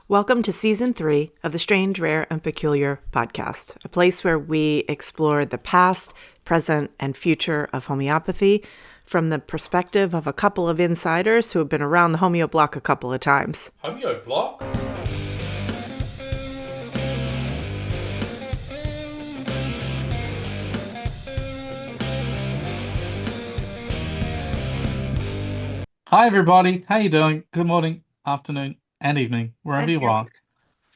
Welcome to Season 3 of the Strange, Rare, and Peculiar podcast, a place where we explore the past, present, and future of homeopathy from the perspective of a couple of insiders who have been around the homeo block a couple of times. Homeo block? Hi everybody, how you doing? Good morning, afternoon, and evening, wherever you are.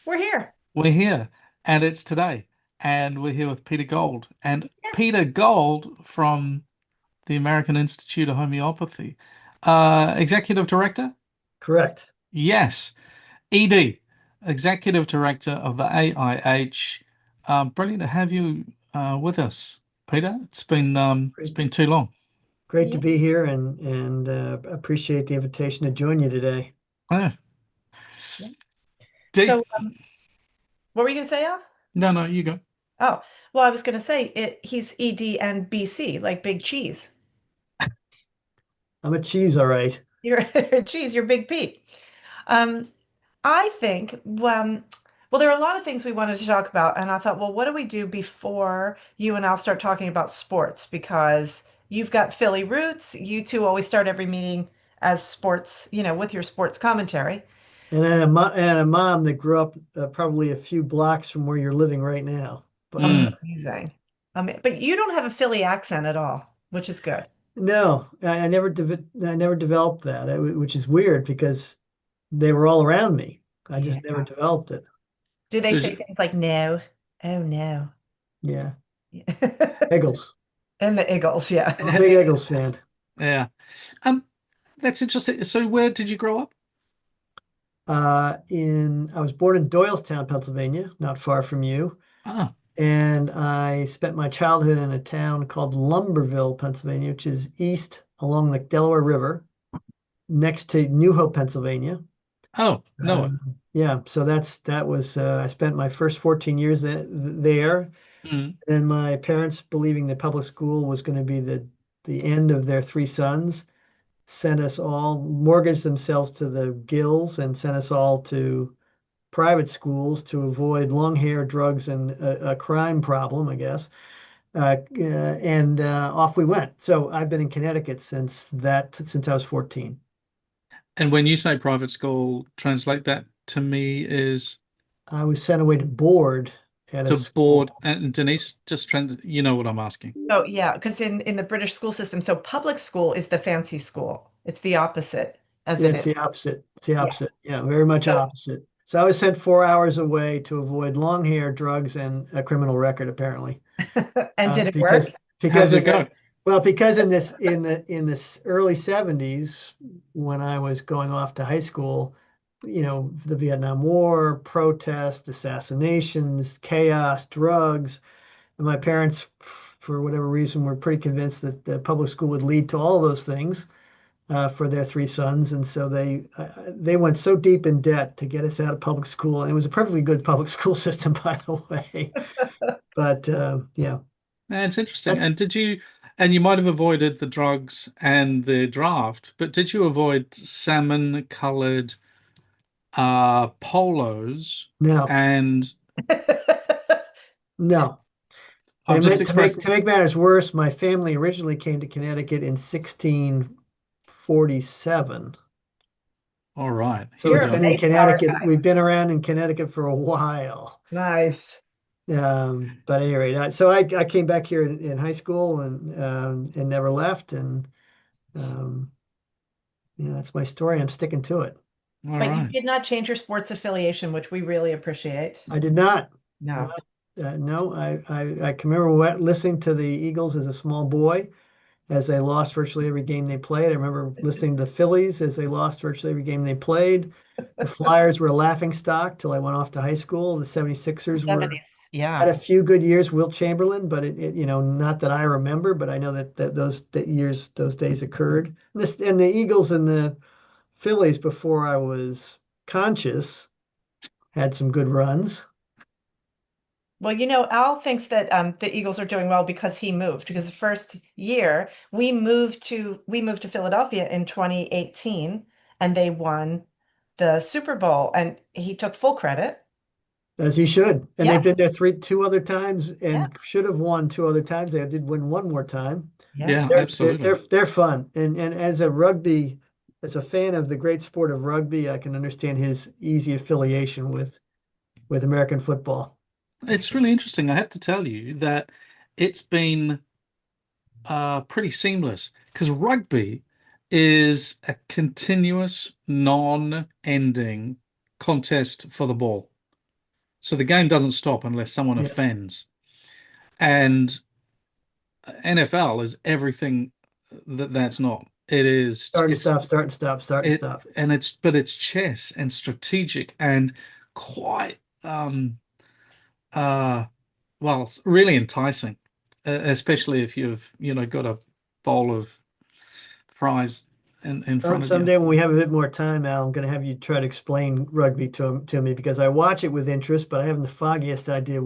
We're here. We're here, and it's today, and we're here with Peter Gold. And Peter Gold from the American Institute of Homeopathy. Executive Director? Correct. Yes. ED, Executive Director of the AIH. Brilliant to have you with us, Peter. It's been too long. Great to be here and appreciate the invitation to join you today. Yeah. So, what were you going to say, Al? No, you go. Oh, well, I was going to say he's ED and BC, like Big Cheese. I'm a cheese, all right. You're cheese, you're Big Pete. I think, well, there are a lot of things we wanted to talk about, and I thought, well, what do we do before you and I'll start talking about sports? Because you've got Philly roots. You two always start every meeting as sports, with your sports commentary. And a mom that grew up probably a few blocks from where you're living right now. Amazing. But you don't have a Philly accent at all, which is good. No, I never developed that, which is weird because they were all around me. I just never developed it. Do they say things like no? Oh no. Yeah. Eagles. And the Eagles, yeah. I'm a big Eagles fan. Yeah. That's interesting. So where did you grow up? I was born in Doylestown, Pennsylvania, not far from you. Ah. And I spent my childhood in a town called Lumberville, Pennsylvania, which is east along the Delaware River, next to New Hope, Pennsylvania. Oh, no. Yeah, so that was I spent my first 14 years there. And my parents, believing that public school was going to be the end of their three sons, sent us all, mortgaged themselves to the gills and sent us all to private schools to avoid long hair, drugs, and a crime problem, I guess. And off we went. So I've been in Connecticut since I was 14. And when you say private school, translate that to me is I was sent away to board at a school. And Denise, you know what I'm asking. Oh, yeah, because in the British school system, so public school is the fancy school. It's the opposite, It's the opposite. It's the opposite. Yeah, very much opposite. So I was sent 4 hours away to avoid long hair, drugs, and a criminal record, apparently. And did it work? How did it go? Well, because in this early 70s, when I was going off to high school, the Vietnam War, protests, assassinations, chaos, drugs, and my parents, for whatever reason, were pretty convinced that the public school would lead to all those things for their three sons, and so they went so deep in debt to get us out of public school, and it was a perfectly good public school system, by the way. But yeah, it's interesting. And you might have avoided the drugs and the draft, but did you avoid salmon-colored polos? No. And no. To make matters worse, my family originally came to Connecticut in 1647. All right. So it's been in Connecticut. We've been around in Connecticut for a while. Nice. But at any rate, so I came back here in high school and never left, and that's my story. I'm sticking to it. But you did not change your sports affiliation, which we really appreciate. I did not. No. No, I can remember listening to the Eagles as a small boy, as they lost virtually every game they played. I remember listening to the Phillies as they lost virtually every game they played. The Flyers were a laughingstock till I went off to high school. The 76ers had a few good years, Wilt Chamberlain, but it not that I remember, but I know that those days occurred. And the Eagles and the Phillies, before I was conscious, had some good runs. Well, Al thinks that the Eagles are doing well because he moved. Because the first year we moved to Philadelphia in 2018, and they won the Super Bowl, and he took full credit. As he should. And they've been Yes, there two other times and yes, should have won two other times. They did win one more time. yeah. Yeah, absolutely. They're fun. And as a fan of the great sport of rugby, I can understand his easy affiliation with American football. It's really interesting. I have to tell you that it's been pretty seamless because rugby is a continuous, non-ending contest for the ball. So the game doesn't stop unless someone Yeah. offends. And NFL is everything that's not. It is Start and it's stop, start and stop, start and it stop. and it's chess and strategic and quite uh well, it's really enticing, especially if you've got a bowl of fries in front of you. Someday when we have a bit more time, Al, I'm going to have you try to explain rugby to me because I watch it with interest, but I haven't the foggiest idea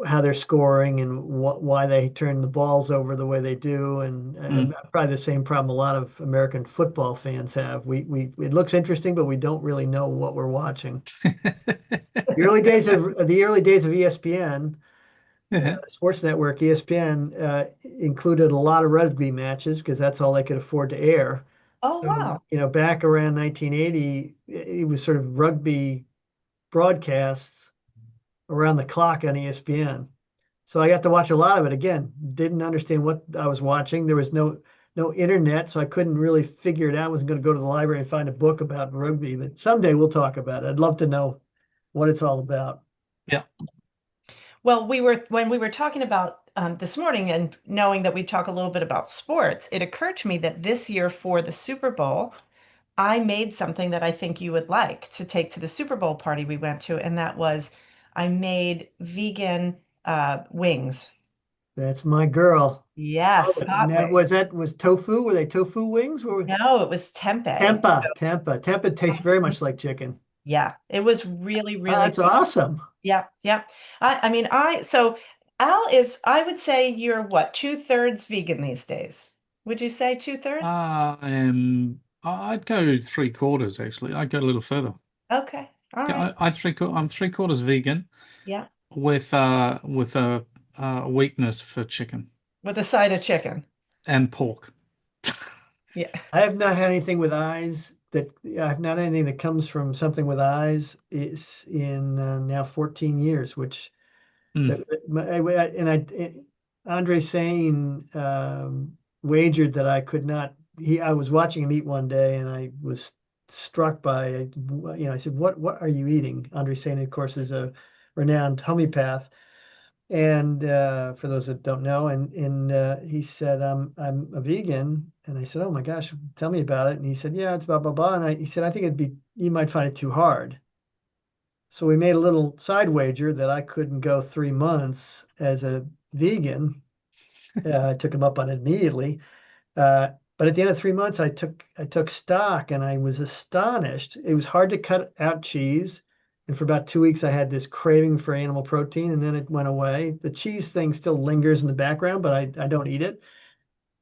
how they're scoring and why they turn the balls over the way they do, and Mm. probably the same problem a lot of American football fans have. We it looks interesting, but we don't really know what we're watching. The early days of ESPN, Yeah. Sports Network, ESPN included a lot of rugby matches because that's all they could afford to air. Oh, So, wow. back around 1980, it was sort of rugby broadcasts around the clock on ESPN. So I got to watch a lot of it. Again, didn't understand what I was watching. There was no internet, so I couldn't really figure it out. I wasn't going to go to the library and find a book about rugby, but someday we'll talk about it. I'd love to know what it's all about. Yeah. Well, when we were talking about this morning and knowing that we talk a little bit about sports, it occurred to me that this year for the Super Bowl, I made something that I think you would like to take to the Super Bowl party we went to, and that was I made vegan wings. That's my girl. Oh, Yes, hot now wings. was tofu? Were they tofu wings? No, it was tempeh. Tempeh tastes very much like chicken. Yeah, it was really, Oh, really that's awesome. Yeah, yeah. I mean, so Al is, I would say you're what, two-thirds vegan these days? Would you say two-thirds? I'd go three-quarters actually. I'd go a little further. Okay. All right. Yeah, I'm three-quarters vegan Yeah. with a weakness for chicken With a side of chicken. and pork. Yeah. I have not had anything with eyes I have not had anything that comes from something with eyes is in now 14 years, which Mm. Andre Sane wagered that I could not. I was watching him eat one day, and I was struck by, I said, "What are you eating?" Andre Sane, of course, is a renowned homeopath, and for those that don't know, and he said, "I'm a vegan," and I said, "Oh my gosh, tell me about it." And he said, "Yeah, it's blah blah blah," and he said, "I think you might find it too hard." So we made a little side wager that I couldn't go 3 months as a vegan. I took him up on it immediately. But at the end of 3 months, I took stock and I was astonished. It was hard to cut out cheese. And for about 2 weeks, I had this craving for animal protein, and then it went away. The cheese thing still lingers in the background, but I don't eat it.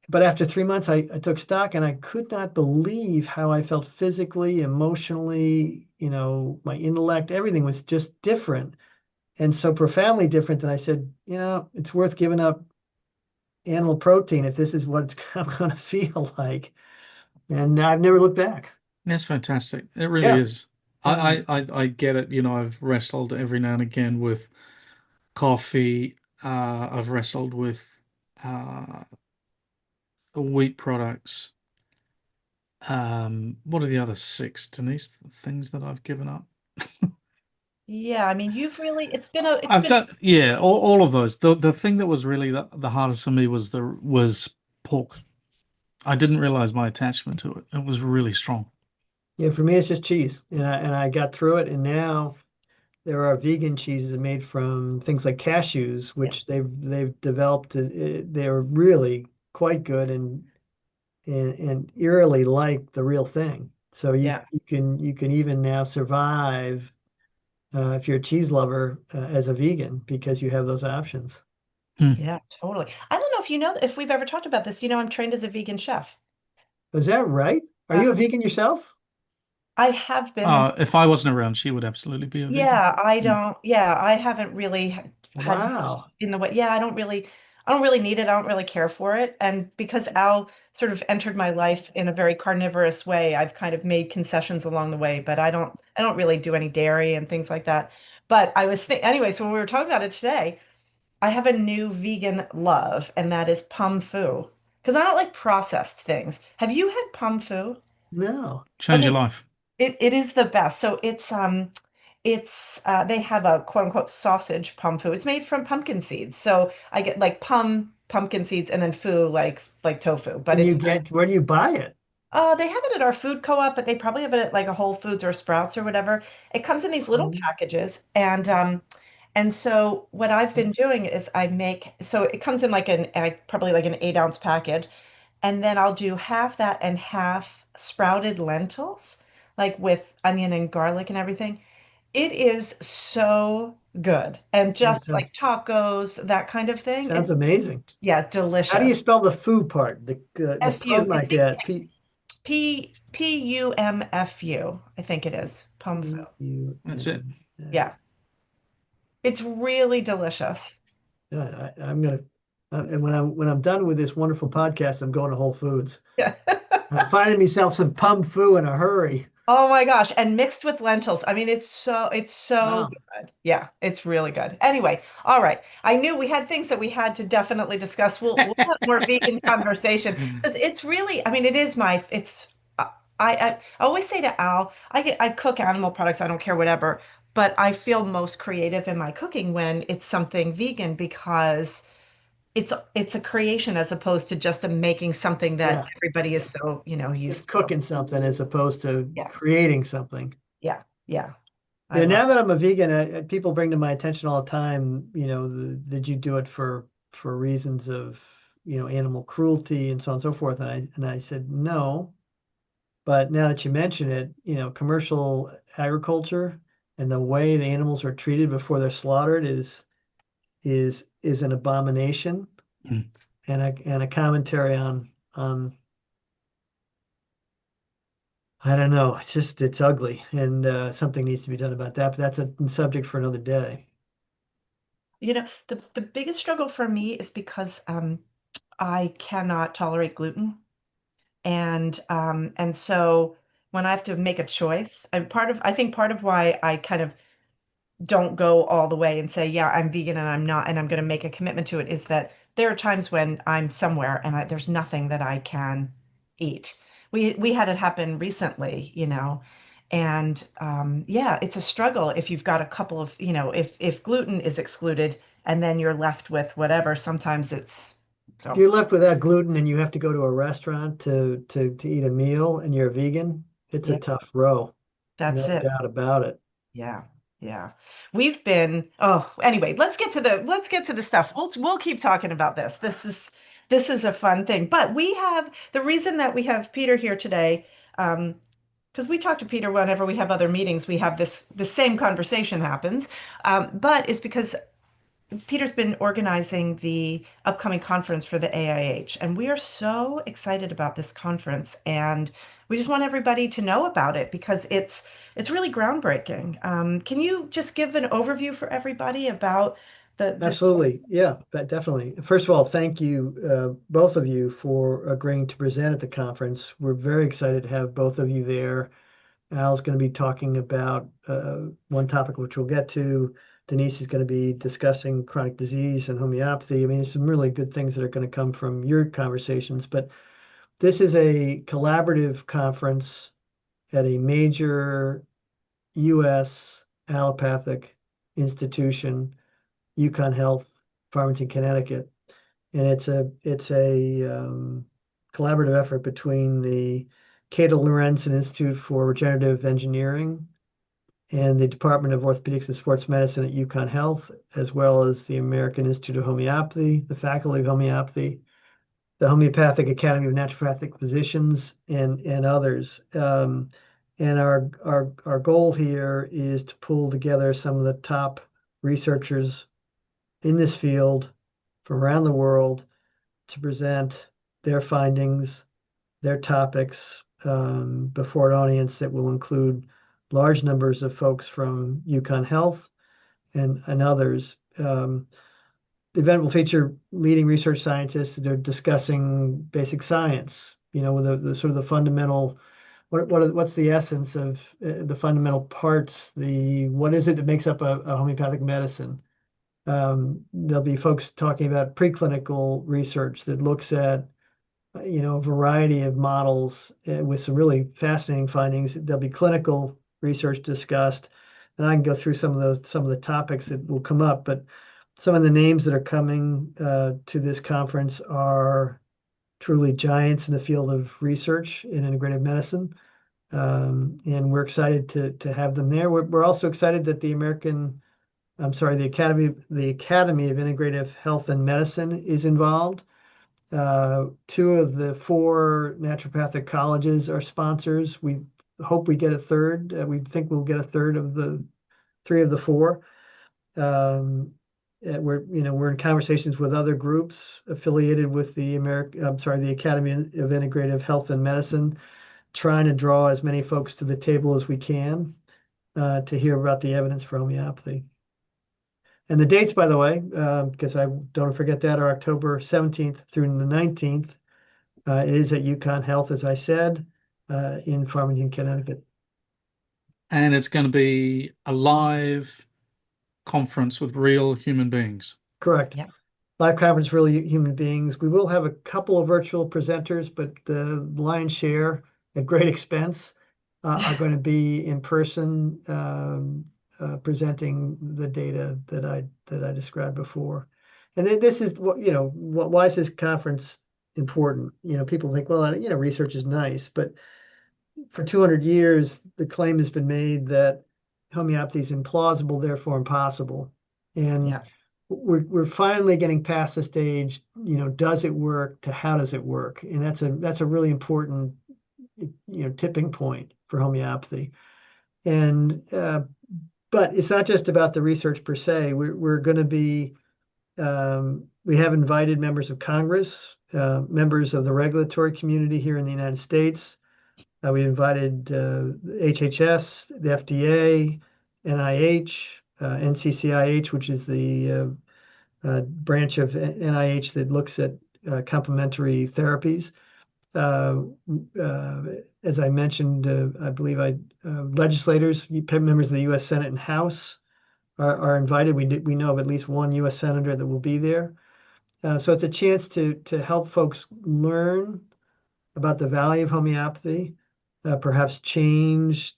But after 3 months, I took stock and I could not believe how I felt physically, emotionally, my intellect, everything was just different. And so profoundly different that I said, it's worth giving up animal protein if this is what I'm going to feel like. And I've never looked back. That's fantastic. It really Yeah. is. I get it. I've wrestled every now and again with coffee. I've wrestled with uh, wheat products. What are the other six, Denise, things that I've given up? Yeah, I mean, it's I've been done, yeah, all of those. The thing that was really the hardest for me was pork. I didn't realize my attachment to it. It was really strong. Yeah, for me, it's just cheese. And I got through it. And now there are vegan cheeses made from things like cashews, yeah, which they've developed. They're really quite good and eerily like the real thing. So yeah, you can even now survive if you're a cheese lover as a vegan because you have those options. Hmm. yeah, totally. I don't know if you know if we've ever talked about this. I'm trained as a vegan chef. Is that right? Are you a Uh-huh. vegan yourself? I have been in. If I wasn't around, she would absolutely be a vegan. Yeah, I Mm. don't. Yeah, I haven't really had much Wow. in the way. Yeah, I don't really need it. I don't really care for it. And because Al sort of entered my life in a very carnivorous way, I've kind of made concessions along the way, but I don't really do any dairy and things like that. But I was think anyway, so when we were talking about it today, I have a new vegan love, and that is pum fu. Because I don't like processed things. Have you had pum fu? No. Change Okay, your life. it is the best. So they have a quote unquote sausage pum fu. It's made from pumpkin seeds. So I get like pumpkin seeds and then fu like tofu. But And you it's get, where do you buy it? they have it at our food co-op, but they probably have it at like a Whole Foods or Sprouts or whatever. It comes in these little Um, packages and so what I've been doing is I make so it comes in like probably like an 8 ounce package. And then I'll do half that and half sprouted lentils, like with onion and garlic and everything. It is so good. And that just like sounds taucos, that kind of thing. sounds amazing. Yeah, How do delicious. you spell the food part? The FU, pub I I think get. Pumfu, I think it is. Pumfu. That's it. Yeah. It's really delicious. I'm gonna, and when I'm done with this wonderful podcast, I'm going to Whole Foods. Yeah. I'm finding myself some pum fu in a hurry. Oh my gosh. And mixed with lentils. I mean, it's so Wow. good. Yeah, it's really good. Anyway, all right. I knew we had things that we had to definitely discuss. We'll have more vegan conversation because it's really, I mean, it is it's I always say to Al, I cook animal products, I don't care whatever, but I feel most creative in my cooking when it's something vegan because it's a creation as opposed to just a making something that Yeah. everybody is Yeah. so, Just used to. cooking something as opposed to Yeah. creating something. Yeah. Yeah. I Yeah, love now that I'm a vegan, people bring to my attention all the time, did you do it for reasons of, animal cruelty and so on and so forth? And I said no. But now that you mention it, commercial agriculture and the way the animals are treated before they're slaughtered is an abomination Mm. and a commentary on I don't know, it's ugly and something needs to be done about that. But that's a subject for another day. the biggest struggle for me is because I cannot tolerate gluten. And so when I have to make a choice, I think part of why I kind of don't go all the way and say, yeah, I'm vegan and I'm not, and I'm going to make a commitment to it is that there are times when I'm somewhere and there's nothing that I can eat. We had it happen recently, and yeah, it's a struggle if you've got a couple of, if gluten is excluded and then you're left with whatever, sometimes it's If so, you're left without gluten and you have to go to a restaurant to eat a meal and you're a vegan, it's a yeah, tough row, that's no it. doubt about it. Yeah. Yeah. Anyway, let's get to the stuff. We'll keep talking about this. This is a fun thing. But we have the reason that we have Peter here today, because we talk to Peter whenever we have other meetings, we have the same conversation happens. But is because Peter's been organizing the upcoming conference for the AIH, and we are so excited about this conference, and we just want everybody to know about it because it's really groundbreaking. Can you just give an overview for everybody about this? Absolutely. Yeah, but definitely. First of all, thank you, both of you, for agreeing to present at the conference. We're very excited to have both of you there. Al's going to be talking about one topic which we'll get to. Denise is going to be discussing chronic disease and homeopathy. I mean, there's some really good things that are going to come from your conversations, but this is a collaborative conference at a major US allopathic institution, Yukon Health, Farmington, Connecticut. And it's a collaborative effort between the Cato Lorenzen Institute for Regenerative Engineering and the Department of Orthopedics and Sports Medicine at Yukon Health, as well as the American Institute of Homeopathy, the Faculty of Homeopathy, the Homeopathic Academy of Naturopathic Physicians, and others. And our goal here is to pull together some of the top researchers in this field from around the world to present their findings, their topics, before an audience that will include large numbers of folks from UConn Health and others. The event will feature leading research scientists that are discussing basic science, with the sort of the fundamental, what's the essence of the fundamental parts, what is it that makes up a homeopathic medicine? There'll be folks talking about preclinical research that looks at a variety of models with some really fascinating findings. There'll be clinical research discussed, and I can go through some of the topics that will come up. But some of the names that are coming to this conference are truly giants in the field of research in integrative medicine, and we're excited to have them there. We're also excited that the Academy of Integrative Health and Medicine is involved. Two of the four naturopathic colleges are sponsors. We hope we get a third. We think we'll get a third of the three of the four. We're in conversations with other groups affiliated with the Academy of Integrative Health and Medicine, trying to draw as many folks to the table as we can to hear about the evidence for homeopathy. And the dates, by the way, because I don't forget that, are October 17th through the 19th. It is at UConn Health, as I said, in Farmington, Connecticut. And it's going to be a live conference with real human beings. Correct. Yeah. Live conference, real human beings. We will have a couple of virtual presenters, but the lion's share, at great expense, are going to be in person, presenting the data that I described before. And then this is why is this conference important? People think, well, research is nice, but for 200 years, the claim has been made that homeopathy is implausible, therefore impossible. And Yeah. we're finally getting past the stage, does it work, to how does it work? And that's a really important, tipping point for homeopathy. And but it's not just about the research per se. We're going to be, we have invited members of Congress, members of the regulatory community here in the United States. We invited HHS, the FDA, NIH, NCCIH, which is the branch of NIH that looks at complementary therapies. As I mentioned, I believe legislators, members of the U.S. Senate and House are invited. We know of at least one U.S. senator that will be there. So it's a chance to help folks learn about the value of homeopathy, perhaps change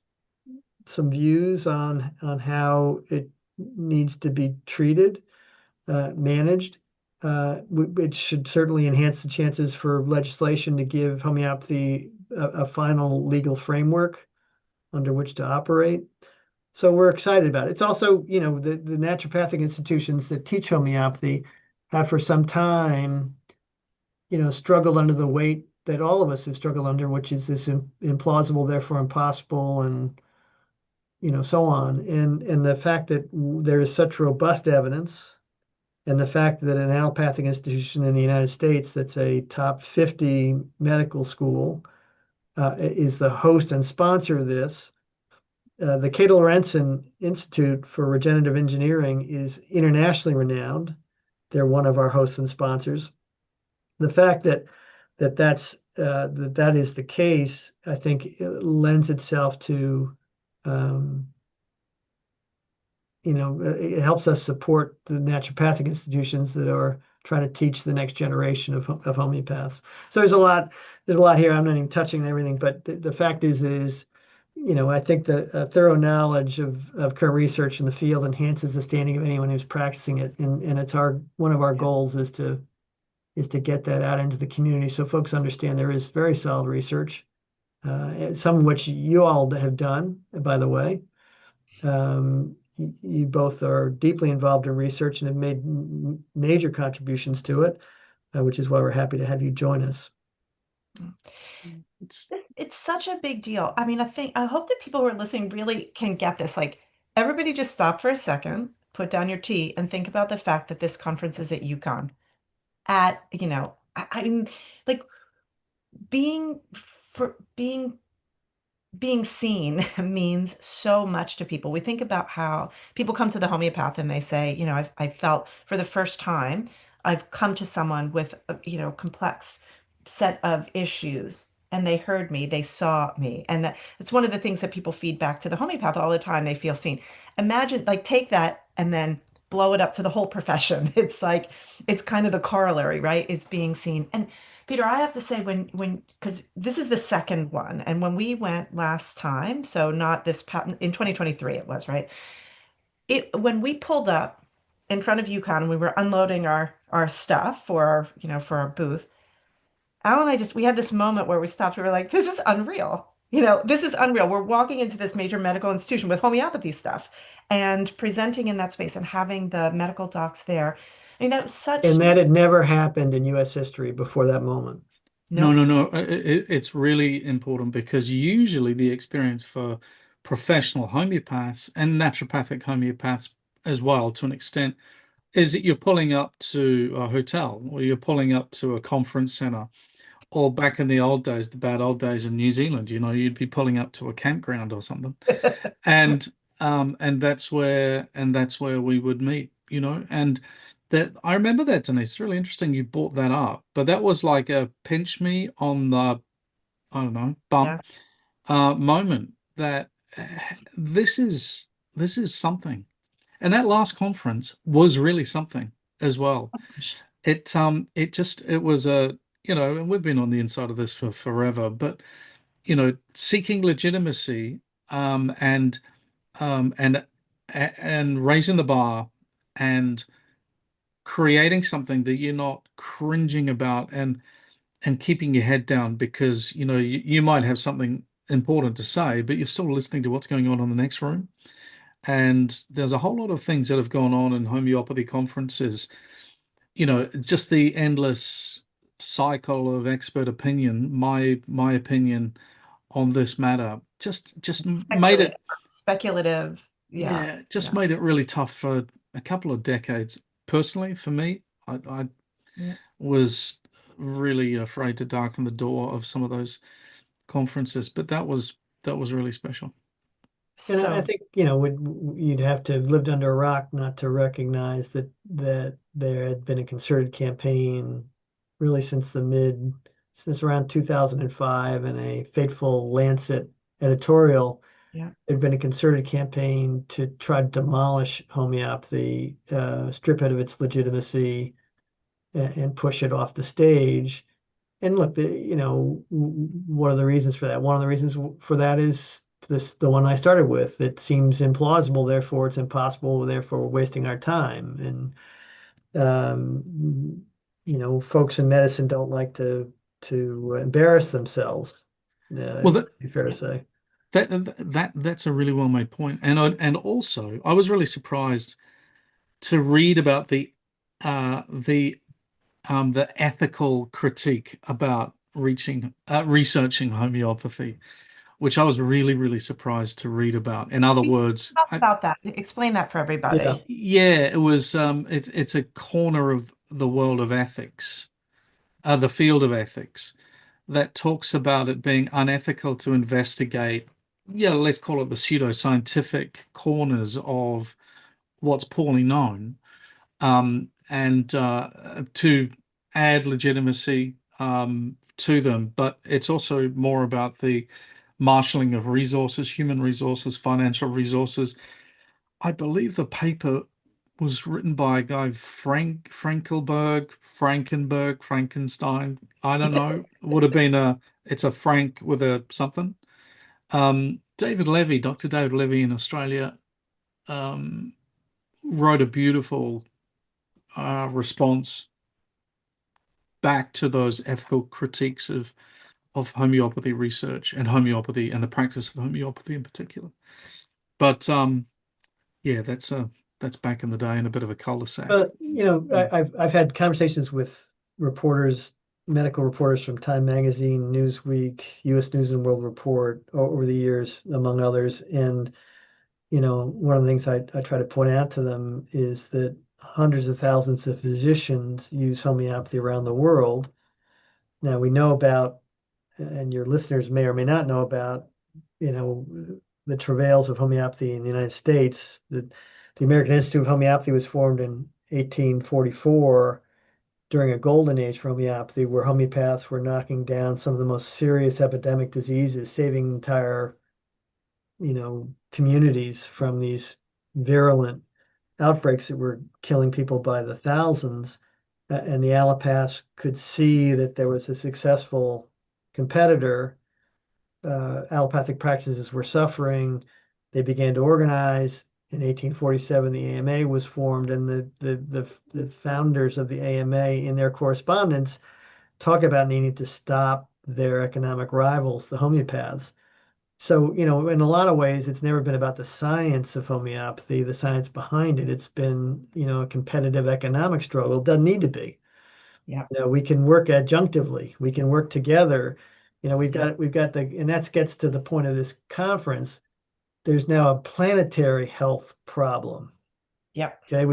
some views on how it needs to be treated, managed. It should certainly enhance the chances for legislation to give homeopathy a final legal framework under which to operate. So we're excited about it. It's also, the naturopathic institutions that teach homeopathy have for some time, struggled under the weight that all of us have struggled under, which is this implausible, therefore impossible, and so on. And the fact that there is such robust evidence, and the fact that an allopathic institution in the United States that's a top 50 medical school is the host and sponsor of this. The Cato Lorenzen Institute for Regenerative Engineering is internationally renowned. They're one of our hosts and sponsors. The fact that is the case, I think, lends itself to, it helps us support the naturopathic institutions that are trying to teach the next generation of homeopaths. So there's a lot here. I'm not even touching everything, but the fact is, I think the thorough knowledge of current research in the field enhances the standing of anyone who's practicing it. And it's one of our goals is to get that out into the community so folks understand there is very solid research, some of which you all have done, by the way. You both are deeply involved in research and have made major contributions to it, which is why we're happy to have you join us. It's such a big deal. I mean, I hope that people who are listening really can get this. Like, everybody just stop for a second, put down your tea, and think about the fact that this conference is at UConn. I mean, like, being for being seen means so much to people. We think about how people come to the homeopath and they say, I felt for the first time, I've come to someone with a, complex set of issues and they heard me, they saw me. And that it's one of the things that people feed back to the homeopath all the time. They feel seen. Imagine, like, take that and then blow it up to the whole profession. It's like, it's kind of the corollary, right? Is being seen. And Peter, I have to say because this is the second one, and when we went last time, so not this in 2023 it was, right? When we pulled up in front of UConn, we were unloading our stuff for our booth. Al and I we had this moment where we stopped. We were like, this is unreal. This is unreal. We're walking into this major medical institution with homeopathy stuff and presenting in that space and having the medical docs there. I mean, that was such And that had never happened in US history before that moment. No, no. no, no. It's really important because usually the experience for professional homeopaths and naturopathic homeopaths as well, to an extent, is that you're pulling up to a hotel or you're pulling up to a conference center. Or back in the old days, the bad old days in New Zealand, you'd be pulling up to a campground or something. And that's where we would meet, and that I remember that, Denise. It's really interesting you brought that up, but that was like a pinch me on the, I don't know, Yeah. bump moment that uh, this is something. And that last conference was really something as well. It was a, and we've been on the inside of this for forever, but seeking legitimacy, and and raising the bar and creating something that you're not cringing about, and keeping your head down because you might have something important to say, but you're still listening to what's going on in the next room. And there's a whole lot of things that have gone on in homeopathy conferences, just the endless cycle of expert opinion, my opinion on this matter, just made Speculative, it, speculative. Yeah. yeah, just Yeah. made it really tough for a couple of decades. Personally, for me, I Yeah. was really afraid to darken the door of some of those conferences, but that was really special. And I So, think, you'd have to have lived under a rock not to recognize that there had been a concerted campaign really since around 2005, and a fateful Lancet editorial. yeah. There'd been a concerted campaign to try to demolish homeopathy, strip it of its legitimacy, and push it off the stage. And look, what are the reasons for that? One of the reasons for that is the one I started with. It seems implausible, therefore it's impossible, therefore we're wasting our time. And folks in medicine don't like to embarrass themselves. Well, It'd be fair to say. that's a really well made point, and also I was really surprised to read about the ethical critique about researching homeopathy, which I was really, really surprised to read about. In other words, Talk about that. Explain that for Yeah. everybody. yeah, it was it's a corner of the world of ethics, the field of ethics, that talks about it being unethical to investigate, let's call it the pseudoscientific corners of what's poorly known, and to add legitimacy to them. But it's also more about the marshalling of resources, human resources, financial resources. I believe the paper was written by a guy, Frankenstein. I don't know. Would have been it's a Frank with a something. Dr. David Levy in Australia, um, wrote a beautiful response back to those ethical critiques of homeopathy research and homeopathy and the practice of homeopathy in particular. But yeah, that's back in the day in a bit of a cul-de-sac. But I've had conversations with reporters, medical reporters from Time Magazine, Newsweek, U.S. News and World Report over the years, among others. And one of the things I try to point out to them is that hundreds of thousands of physicians use homeopathy around the world. Now we know about and your listeners may or may not know about, the travails of homeopathy in the United States. The American Institute of Homeopathy was formed in 1844 during a golden age for homeopathy, where homeopaths were knocking down some of the most serious epidemic diseases, saving entire, communities from these virulent outbreaks that were killing people by the thousands. And the allopaths could see that there was a successful competitor. Allopathic practices were suffering. They began to organize. In 1847, the AMA was formed, and the founders of the AMA, in their correspondence, talk about needing to stop their economic rivals, the homeopaths. So, in a lot of ways, it's never been about the science of homeopathy, the science behind it. It's been, a competitive economic struggle. It doesn't need to be. Yeah. We can work adjunctively. We can work together. We've Yeah. got and that gets to the point of this conference. There's now a planetary health problem. Yep. Okay,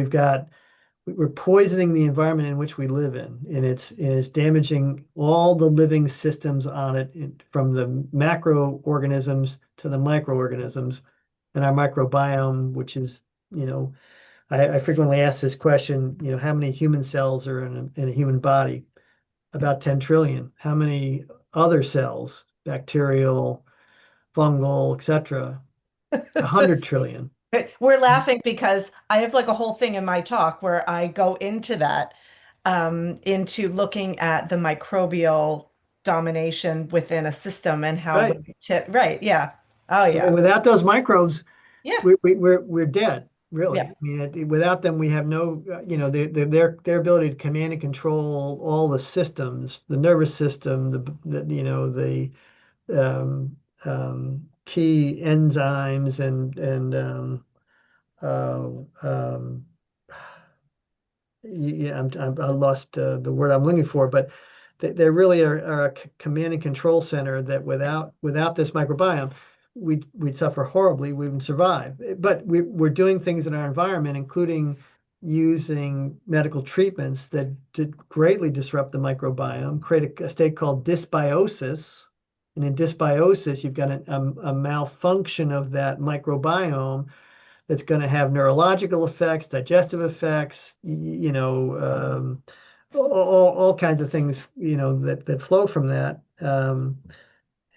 we're poisoning the environment in which we live in, and it's damaging all the living systems on it, from the macroorganisms to the microorganisms, and our microbiome, which is, I frequently ask this question, how many human cells are in a human body? About 10 trillion. How many other cells, bacterial, fungal, etc.? 100 trillion. We're laughing because I have like a whole thing in my talk where I go into that, into looking at the microbial domination within a system and how Right. when we tip, right, yeah. Oh yeah. Without those microbes, Yeah. we're dead, really. Yeah. I mean, without them, we have no, their ability to command and control all the systems, the nervous system, um, key enzymes and uh, um, yeah, I lost the word I'm looking for, but they really are a command and control center that Yeah. without this microbiome, we'd suffer horribly. We wouldn't survive. But we're doing things in our environment, including using medical treatments that did greatly disrupt the microbiome, create a state called dysbiosis. And in dysbiosis, you've got a malfunction of that microbiome that's going to have neurological effects, digestive effects, all kinds of things, that flow from that,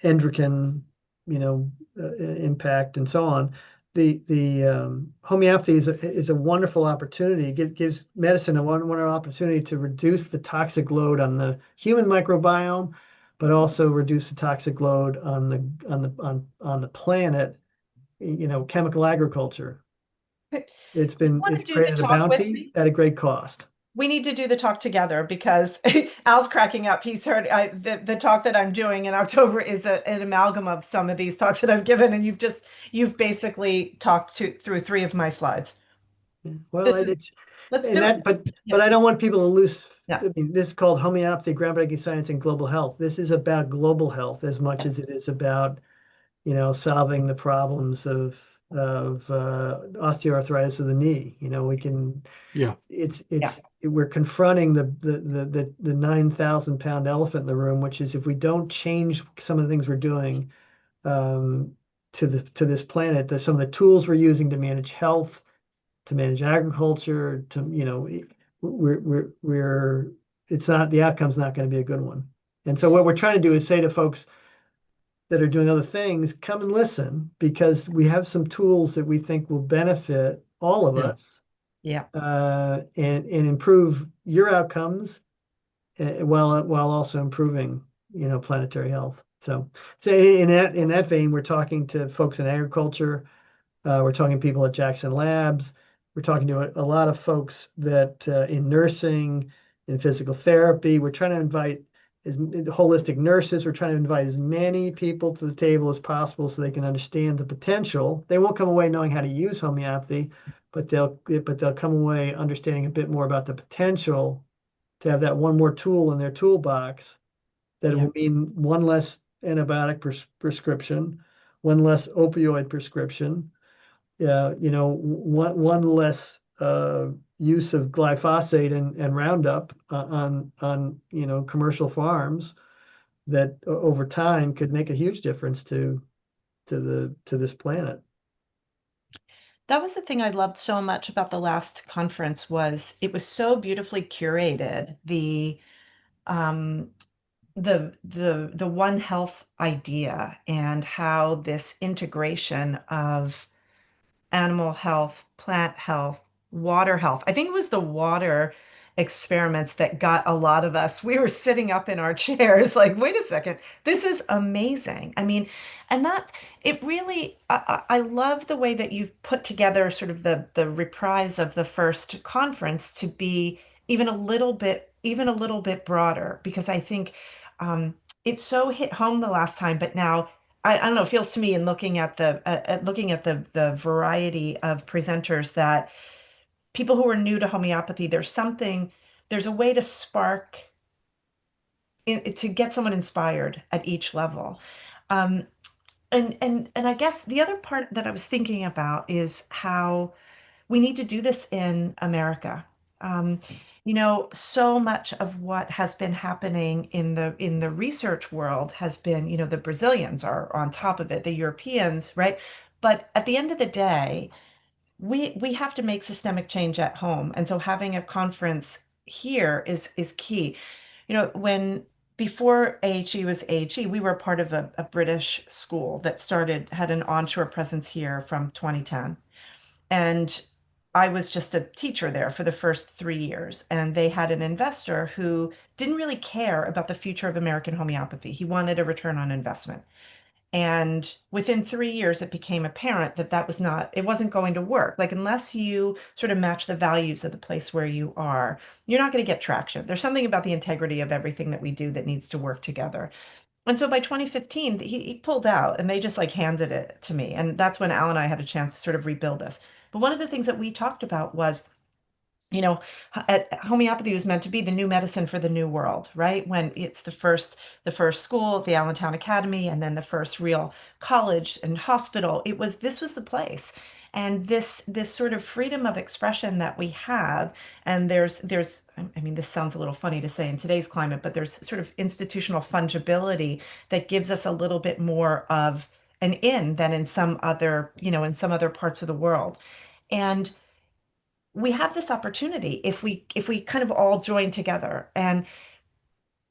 endocrine, impact and so on. The homeopathy is a wonderful opportunity. It gives medicine a wonderful opportunity to reduce the toxic load on the human microbiome, but also reduce the toxic load on the planet. Chemical agriculture. You want to It's do the created a talk with bounty me? at a great cost. We need to do the talk together because Al's cracking up. He's heard the talk that I'm doing in October is an amalgam of some of these talks that I've given, and you've basically talked through three of my slides. Well, This is let's and do it. that, but Yeah. I don't want people to lose. Yeah. I mean, this is called homeopathy, groundbreaking science, and global health. This is about global health as much Yeah. as it is about, solving the problems of osteoarthritis of the knee. We can. Yeah. Yeah. We're confronting the 9,000 pound elephant in the room, which is, if we don't change some of the things we're doing, to this planet, some of the tools we're using to manage health, to manage agriculture, we're it's not the outcome's not going to be a good one. And so what we're trying to do is say to folks that are doing other things, come and listen, because we have some tools that we think will benefit all of Yeah. us, Yeah. and improve your outcomes, while also improving, planetary health. So in that vein, we're talking to folks in agriculture. We're talking to people at Jackson Labs. We're talking to a lot of folks that in nursing, in physical therapy. We're trying to invite holistic nurses. We're trying to invite as many people to the table as possible so they can understand the potential. They won't come away knowing how to use homeopathy, but they'll come away understanding a bit more about the potential to have that one more tool in their toolbox that Yeah. will mean one less antibiotic prescription, one less opioid prescription, one less use of glyphosate and Roundup on commercial farms, that over time could make a huge difference to this planet. That was the thing I loved so much about the last conference was it was so beautifully curated. Um, the One Health idea and how this integration of animal health, plant health, water health. I think it was the water experiments that got a lot of us. We were sitting up in our chairs like, wait a second, this is amazing. I mean, and that's it really, I love the way that you've put together sort of the reprise of the first conference to be even a little bit broader, because I think it so hit home the last time, but now I don't know, it feels to me in looking at the variety of presenters that people who are new to homeopathy, there's a way to spark to get someone inspired at each level. Um, and I guess the other part that I was thinking about is how we need to do this in America. Um, so much of what has been happening in the research world has been, the Brazilians are on top of it, the Europeans, right? But at the end of the day, we have to make systemic change at home. And so having a conference here is key. When before AHE was AHE, we were part of a British school that had an onshore presence here from 2010. And I was just a teacher there for the first 3 years. And they had an investor who didn't really care about the future of American homeopathy. He wanted a return on investment. And within 3 years, it became apparent that it wasn't going to work. Like, unless you sort of match the values of the place where you are, you're not going to get traction. There's something about the integrity of everything that we do that needs to work together. And so by 2015, he pulled out and they just like handed it to me. And that's when Al and I had a chance to sort of rebuild this. But one of the things that we talked about was, you know, homeopathy was meant to be the new medicine for the new world, right? When it's the first school, the Allentown Academy, and then the first real college and hospital. This was the place. And this sort of freedom of expression that we have, and I mean, this sounds a little funny to say in today's climate, but there's sort of institutional fungibility that gives us a little bit more of an in than in some other parts of the world. And we have this opportunity if we kind of all join together, and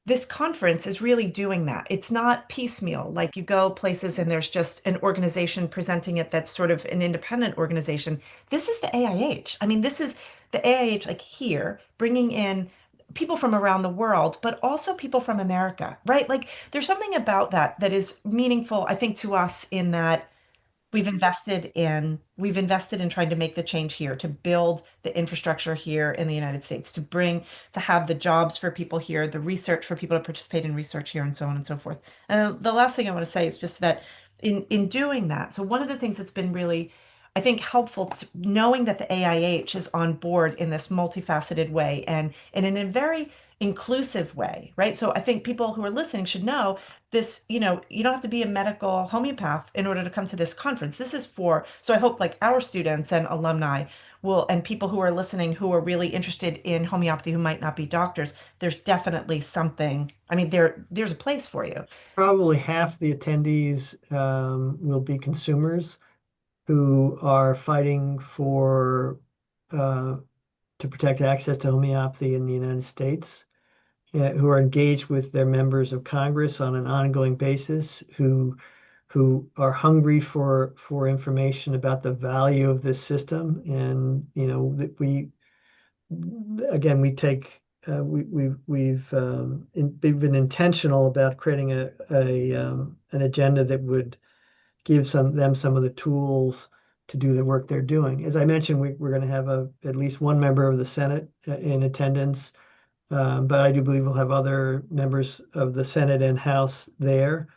this conference is really doing that. It's not piecemeal, like you go places and there's just an organization presenting it that's sort of an independent organization. This is the AIH. I mean, this is the AIH, like here, bringing in people from around the world, but also people from America, right? Like there's something about that is meaningful, I think, to us, in that we've invested in trying to make the change here, to build the infrastructure here in the United States, to have the jobs for people here, the research for people to participate in research here, and so on and so forth. And the last thing I want to say is just that in doing that, so one of the things that's been really, I think, helpful knowing that the AIH is on board in this multifaceted way and in a very inclusive way, right? So I think people who are listening should know this, you don't have to be a medical homeopath in order to come to this conference. So I hope like our students and alumni and people who are listening who are really interested in homeopathy who might not be doctors, there's definitely something. I mean, there's a place for you. Probably half the attendees will be consumers who are fighting uh, to protect access to homeopathy in the United States, who are engaged with their members of Congress on an ongoing basis, who are hungry for information about the value of this system. And that we take we've been intentional about creating an agenda that would give some of the tools to do the work they're doing. As I mentioned, we're going to have at least one member of the Senate in attendance, but I do believe we'll have other members of the Senate and House there.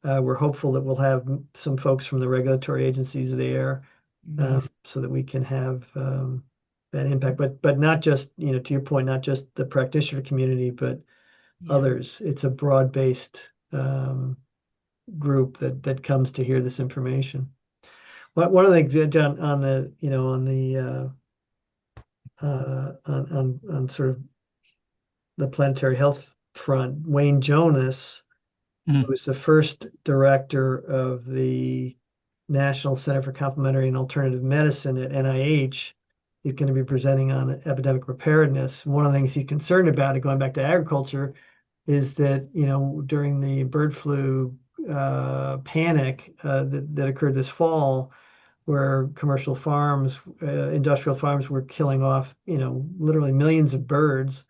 We're hopeful that we'll have some folks from the regulatory agencies there, Amazing. so that we can have that impact. But not just, to your point, not just the practitioner community, but Yeah. others. It's a broad-based group that comes to hear this information. One of the things, John, on the on sort of the planetary health front, Wayne Jonas Mm. who was the first director of the National Center for Complementary and Alternative Medicine at NIH. He's going to be presenting on epidemic preparedness. One of the things he's concerned about, going back to agriculture, is that, during the bird flu panic that occurred this fall, where commercial farms, industrial farms were killing off, literally millions of birds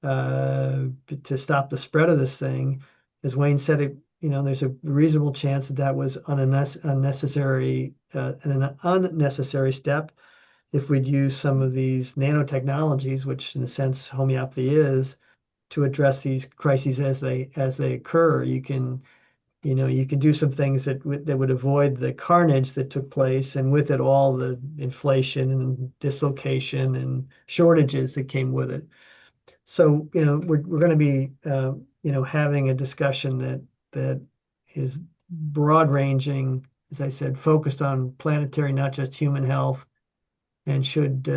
to stop the spread of this thing. As Wayne said, there's a reasonable chance that that was unnecessary, an unnecessary step. If we'd use some of these nanotechnologies, which in a sense homeopathy is, to address these crises as they occur, you can do some things that would avoid the carnage that took place, and with it all the inflation and dislocation and shortages that came with it. So, we're going to be, having a discussion that is broad ranging, as I said, focused on planetary, not just human health, and should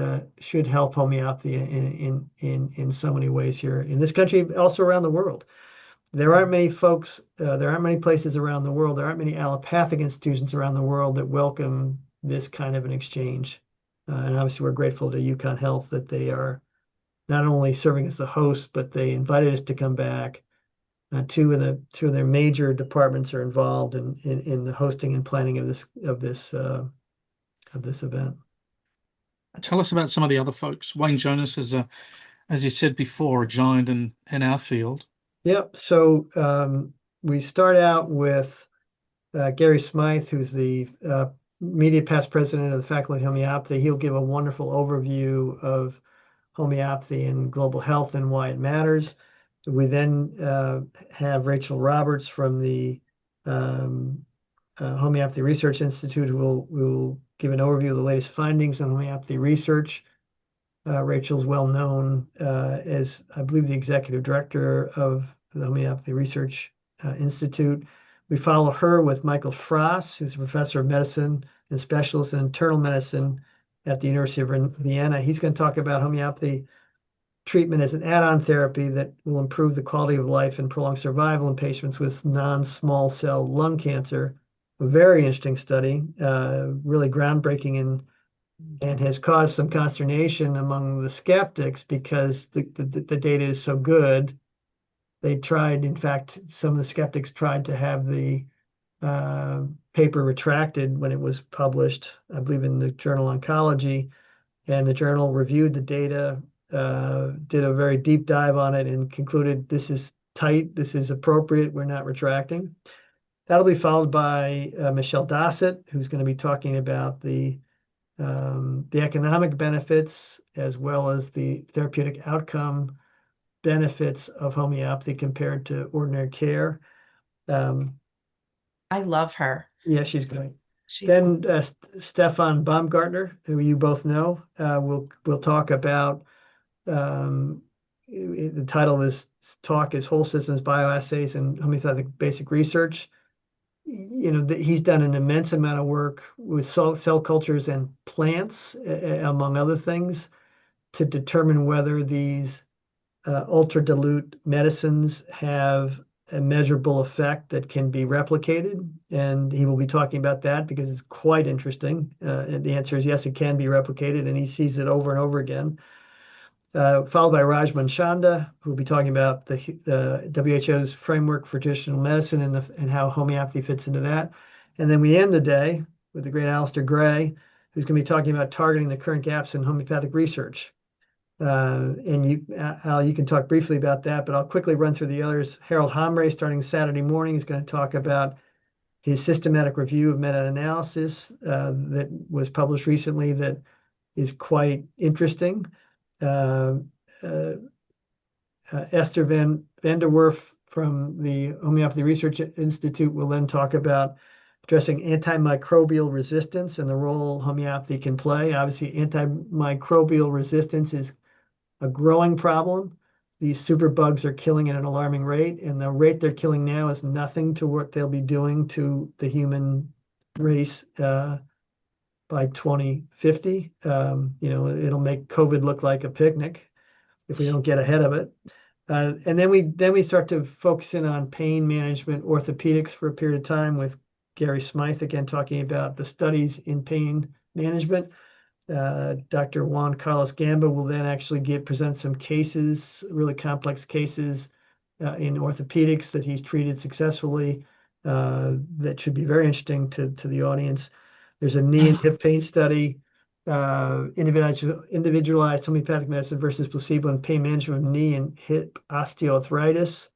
help homeopathy in so many ways here in this country, also around the world. There aren't many places around the world, there aren't many allopathic institutions around the world that welcome this kind of an exchange. And obviously we're grateful to UConn Health that they are not only serving as the host, but they invited us to come back. Two of their major departments are involved in the hosting and planning of this event. Tell us about some of the other folks. Wayne Jonas is as you said before, a giant in our field. Yep. So we start out with Gary Smythe, who's the media past president of the Faculty of Homeopathy. He'll give a wonderful overview of homeopathy and global health and why it matters. We then have Rachel Roberts from the Homeopathy Research Institute, who will give an overview of the latest findings on homeopathy research. Rachel's well known as, I believe, the executive director of the Homeopathy Research Institute. We follow her with Michael Frass, who's a professor of medicine and specialist in internal medicine at the University of Vienna. He's going to talk about homeopathy treatment as an add-on therapy that will improve the quality of life and prolong survival in patients with non-small cell lung cancer. A very interesting study, really groundbreaking and has caused some consternation among the skeptics because the data is so good. They tried, in fact, some of the skeptics tried to have the paper retracted when it was published, I believe in the journal Oncology, and the journal reviewed the data, did a very deep dive on it and concluded this is tight, this is appropriate, we're not retracting. That'll be followed by Michelle Dossett, who's going to be talking about the economic benefits as well as the therapeutic outcome benefits of homeopathy compared to ordinary care. I love her. Yeah, she's great. She's Then Stefan Baumgartner, who you both know, will talk about the title of his talk is Whole Systems Bioassays and Homeopathic Basic Research. He's done an immense amount of work with cell cultures and plants, among other things, to determine whether these ultra dilute medicines have a measurable effect that can be replicated. And he will be talking about that because it's quite interesting. And the answer is yes, it can be replicated, and he sees it over and over again. Followed by Raj Manchanda, who will be talking about the WHO's framework for traditional medicine and how homeopathy fits into that. And then we end the day with the great Alastair Gray, who's going to be talking about targeting the current gaps in homeopathic research. And Al, you can talk briefly about that, but I'll quickly run through the others. Harold Homre, starting Saturday morning, is going to talk about his systematic review of meta-analysis that was published recently that is quite interesting. Esther van der Werf from the Homeopathy Research Institute will then talk about addressing antimicrobial resistance and the role homeopathy can play. Obviously, antimicrobial resistance is a growing problem. These superbugs are killing at an alarming rate, and the rate they're killing now is nothing to what they'll be doing to the human race by 2050. It'll make COVID look like a picnic if we don't get ahead of it. And then we start to focus in on pain management, orthopedics for a period of time with Gary Smythe again talking about the studies in pain management. Dr. Juan Carlos Gamba will then actually present some cases, really complex cases in orthopedics that he's treated successfully that should be very interesting to the audience. There's a knee and hip pain study, individualized homeopathic medicine versus placebo and pain management of knee and hip osteoarthritis.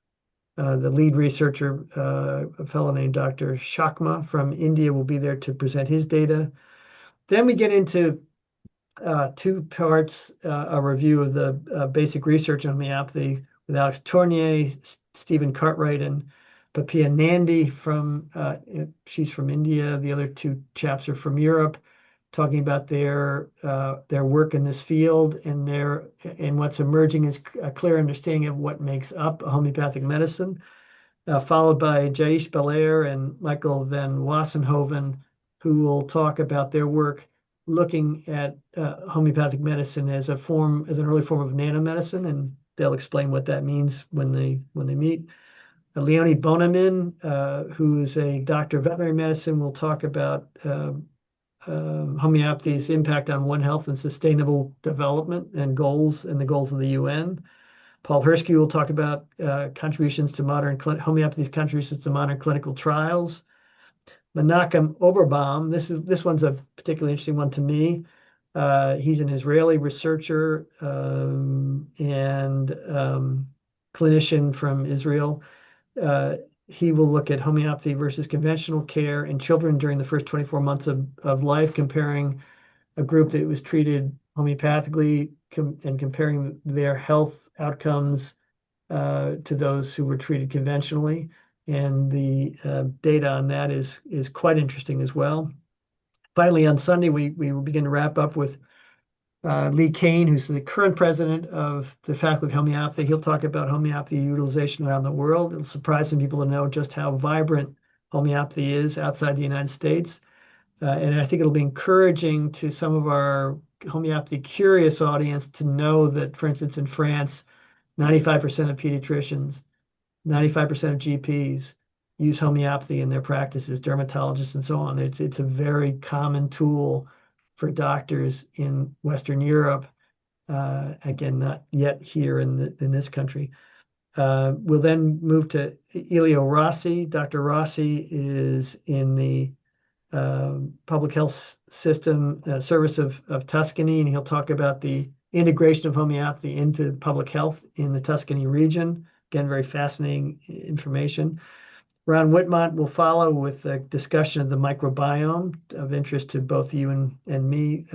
The lead researcher, a fellow named Dr. Shakma from India, will be there to present his data. Then we get into two parts, a review of the basic research on homeopathy with Alex Tournier, Stephen Cartwright, and Papia Nandi she's from India. The other two chaps are from Europe, talking about their work in this field and what's emerging is a clear understanding of what makes up homeopathic medicine. Followed by Jaish Belair and Michael van Wassenhoven, who will talk about their work looking at homeopathic medicine as an early form of nanomedicine, and they'll explain what that means when they meet. Leonie Bonamin, who's a doctor of veterinary medicine, will talk about homeopathy's impact on One Health and sustainable development and the goals of the UN. Paul Hirsky will talk about contributions to homeopathy's contributions to modern clinical trials. Menachem Oberbaum, this one's a particularly interesting one to me. He's an Israeli researcher and clinician from Israel. He will look at homeopathy versus conventional care in children during the first 24 months of life, comparing a group that was treated homeopathically and comparing their health outcomes to those who were treated conventionally. And the data on that is quite interesting as well. Finally, on Sunday, we will begin to wrap up with Lee Kane, who's the current president of the Faculty of Homeopathy. He'll talk about homeopathy utilization around the world. It'll surprise some people to know just how vibrant homeopathy is outside the United States. And I think it'll be encouraging to some of our homeopathy curious audience to know that, for instance, in France, 95% of pediatricians, 95% of GPs use homeopathy in their practices, dermatologists and so on. It's a very common tool for doctors in Western Europe. Again, not yet here in this country. We'll then move to Elio Rossi. Dr. Rossi is in the public health system service of Tuscany, and he'll talk about the integration of homeopathy into public health in the Tuscany region. Again, very fascinating information. Ron Whitmont will follow with a discussion of the microbiome of interest to both you and me,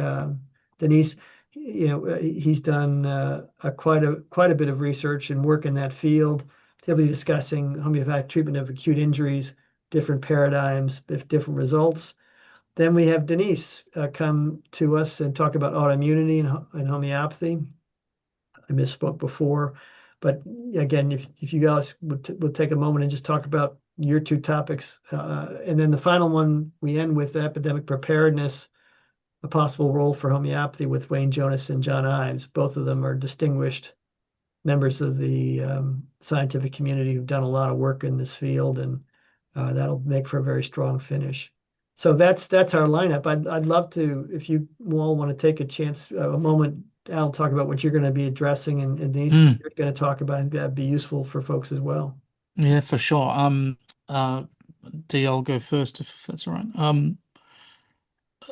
Denise. He's done quite a bit of research and work in that field. He'll be discussing homeopathic treatment of acute injuries, different paradigms, different results. Then we have Denise come to us and talk about autoimmunity and homeopathy. I misspoke before, but again, if you guys would take a moment and just talk about your two topics. And then the final one, we end with epidemic preparedness, a possible role for homeopathy with Wayne Jonas and John Ives. Both of them are distinguished members of the scientific community who've done a lot of work in this field, and that'll make for a very strong finish. So that's our lineup. I'd love to, if you all want to take a moment, Al, talk about what you're going to be addressing, and Denise, what you're going to talk about. I think that'd be useful for folks as well. Yeah, for sure. Dee, I'll go first if that's all right.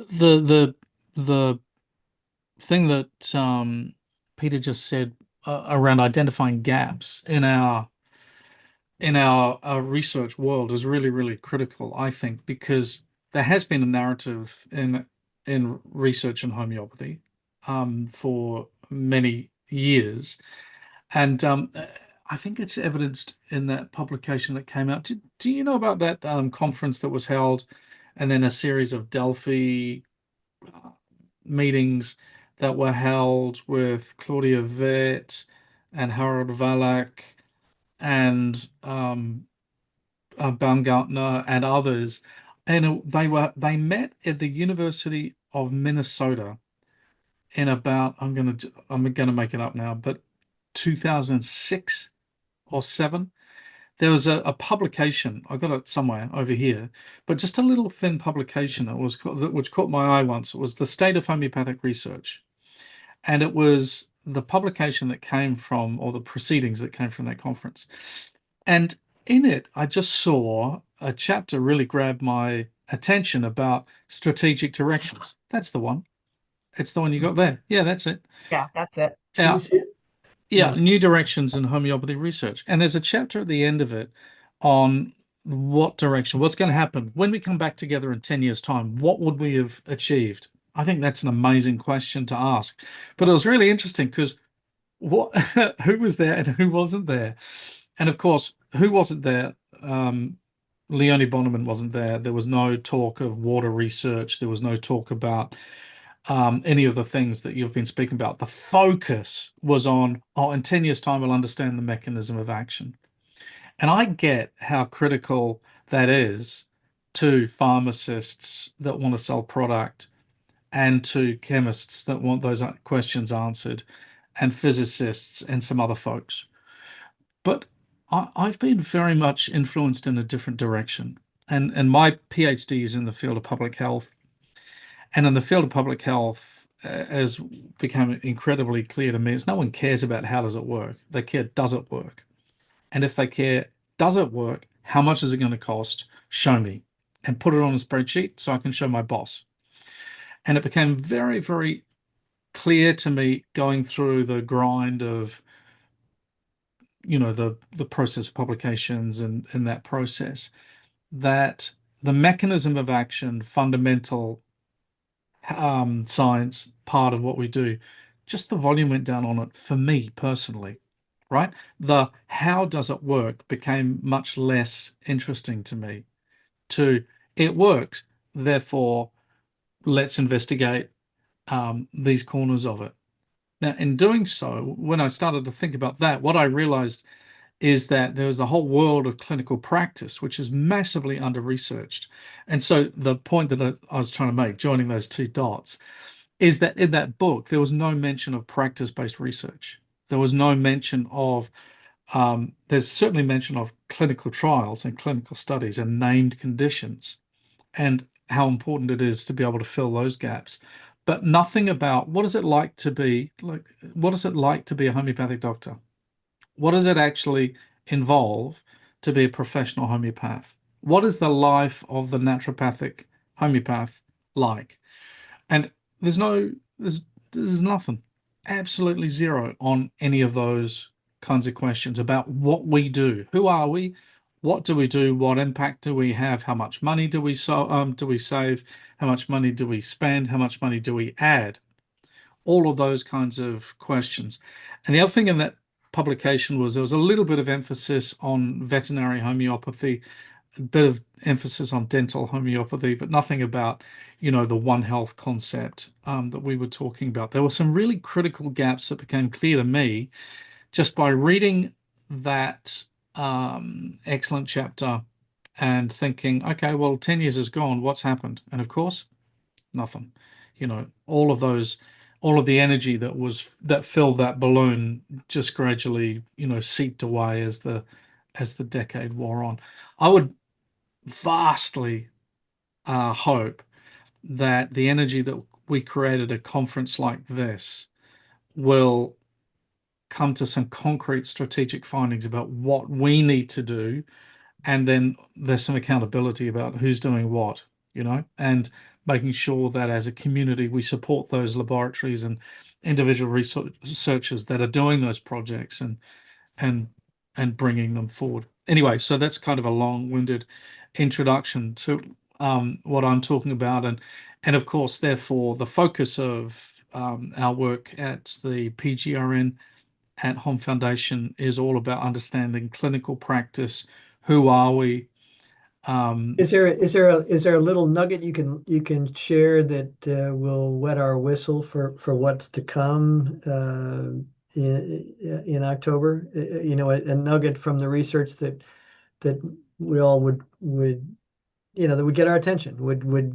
The thing that Peter just said around identifying gaps in our research world is really, really critical, I think, because there has been a narrative in research in homeopathy for many years, and I think it's evidenced in that publication that came out. Do you know about that conference that was held, and then a series of Delphi meetings that were held with Claudia Witt and Harold Wallach and Baumgartner and others, and they met at the University of Minnesota in about I'm gonna make it up now, but 2006 or 7, there was a publication. I got it somewhere over here, but just a little thin publication. Which caught my eye once. It was the state of homeopathic research, and it was the publication that came from, or the proceedings that came from that conference. And in it, I just saw a chapter really grab my attention about strategic directions. That's the one. It's the one you got there. Yeah, that's it. Yeah, that's it. Can you Yeah, see it? yeah, new directions in homeopathy research. And there's a chapter at the end of it on what direction, what's going to happen when we come back together in 10 years' time. What would we have achieved? I think that's an amazing question to ask. But it was really interesting because what who was there and who wasn't there? And of course, who wasn't there? Leonie Bonneman wasn't there. There was no talk of water research. There was no talk about any of the things that you've been speaking about. The focus was on, oh, in 10 years' time, we'll understand the mechanism of action. And I get how critical that is to pharmacists that want to sell product, and to chemists that want those questions answered, and physicists and some other folks. But I've been very much influenced in a different direction. And my PhD is in the field of public health. And in the field of public health, as become incredibly clear to me, is no one cares about how does it work. They care, does it work? And if they care, does it work? How much is it going to cost? Show me. And put it on a spreadsheet so I can show my boss. And it became very, very clear to me going through the grind of, the process of publications and that process, that the mechanism of action, fundamental science part of what we do, just the volume went down on it for me personally, right? The how does it work became much less interesting to me. To it works, therefore let's investigate these corners of it. Now, in doing so, when I started to think about that, what I realized is that there was a whole world of clinical practice, which is massively under-researched. And so the point that I was trying to make, joining those two dots, is that in that book, there was no mention of practice-based research. There was no mention of, there's certainly mention of clinical trials and clinical studies and named conditions, and how important it is to be able to fill those gaps. But nothing about what is it like to be a homeopathic doctor? What does it actually involve to be a professional homeopath? What is the life of the naturopathic homeopath like? And there's nothing, absolutely zero on any of those kinds of questions about what we do. Who are we? What do we do? What impact do we have? How much money do we save? How much money do we spend? How much money do we add? All of those kinds of questions. And the other thing in that publication was there was a little bit of emphasis on veterinary homeopathy, a bit of emphasis on dental homeopathy, but nothing about, the One Health concept that we were talking about. There were some really critical gaps that became clear to me just by reading that excellent chapter and thinking, okay, well, 10 years has gone, what's happened? And of course, nothing. All of the energy that filled that balloon just gradually, seeped away as the decade wore on. I would vastly hope that the energy that we created a conference like this will come to some concrete strategic findings about what we need to do, and then there's some accountability about who's doing what, and making sure that as a community we support those laboratories and individual researchers that are doing those projects and bringing them forward. Anyway, so that's kind of a long-winded introduction to what I'm talking about, and of course, therefore, the focus of our work at the PGRN at HOHM Foundation is all about understanding clinical practice. Who are we? Is there a little nugget you can share that will wet our whistle for what's to come in October? A nugget from the research that we all would that would get our attention, would lead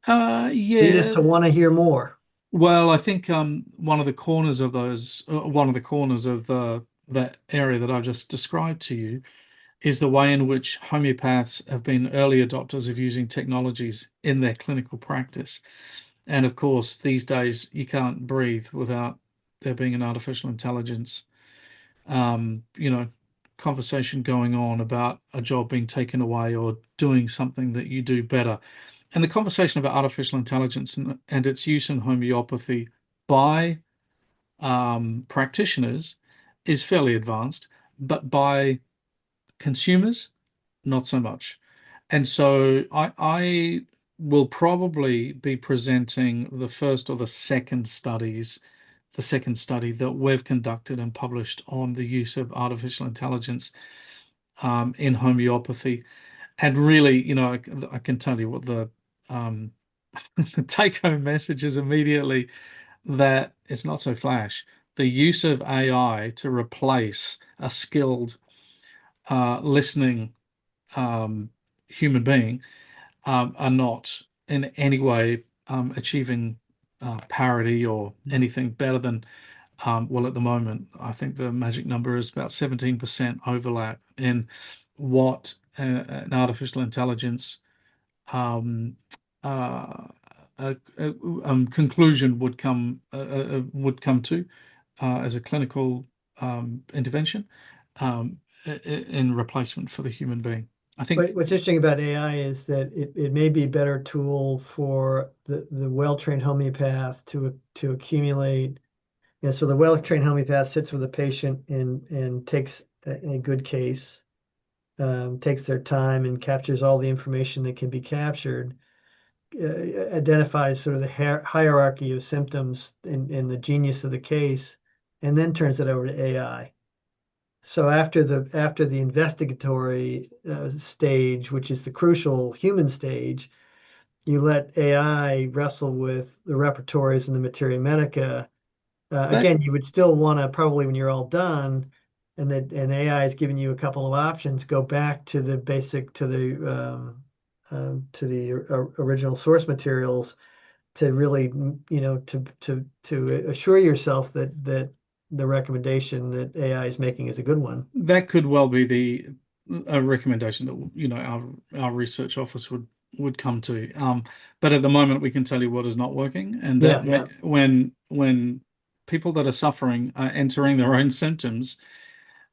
us Yeah. to want to hear more. Well, I think one of the corners of that area that I've just described to you is the way in which homeopaths have been early adopters of using technologies in their clinical practice. And of course, these days you can't breathe without there being an artificial intelligence, you know, conversation going on about a job being taken away or doing something that you do better. And the conversation about artificial intelligence and its use in homeopathy by practitioners is fairly advanced, but by consumers, not so much. And so I will probably be presenting the first or the second study that we've conducted and published on the use of artificial intelligence in homeopathy. And really, I can tell you what um, the take-home message is immediately that it's not so flash. The use of AI to replace a skilled listening human being are not in any way achieving parity or anything better than, well, at the moment, I think the magic number is about 17% overlap in what an artificial intelligence um, uh, conclusion would come to as a clinical intervention in replacement for the human being. I think What's interesting about AI is that it may be a better tool for the well-trained homeopath to accumulate. Yeah, so the well-trained homeopath sits with a patient and takes a good case, takes their time and captures all the information that can be captured, identifies sort of the hierarchy of symptoms and the genius of the case, and then turns it over to AI. So after the investigatory stage, which is the crucial human stage, you let AI wrestle with the repertories and the materia medica. that Again, you would still want to probably when you're all done, and AI is giving you a couple of options, go back to the basic to the original source materials to really to assure yourself that the recommendation that AI is making is a good one. that could well be the a recommendation that our research office would come to. But at the moment, we can tell you what is not working, and Yeah, that yeah, when people that are suffering are entering their own symptoms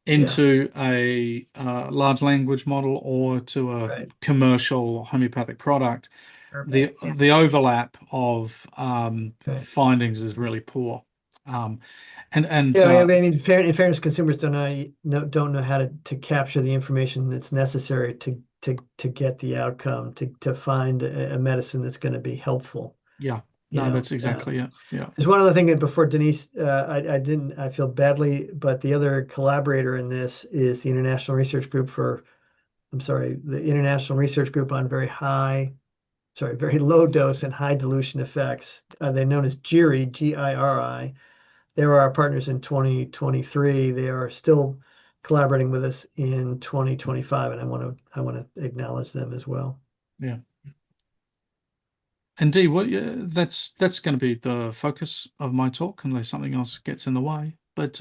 yeah, into a large language model or to a right, commercial homeopathic product, the Purpose. Yeah. the overlap of right. findings is really poor. Um, and Yeah, I mean, in fairness, consumers don't know how to capture the information that's necessary to get the outcome, to find a medicine that's going to be helpful. Yeah, You no, know, that's exactly it. Yeah. there's one other thing that before Denise, I feel badly, but the other collaborator in this is the International Research Group the International Research Group on very low dose and high dilution effects. They're known as GIRI, GIRI. They were our partners in 2023. They are still collaborating with us in 2025, and I want to acknowledge them as well. Yeah. Indeed, well, yeah, that's going to be the focus of my talk, unless something else gets in the way. But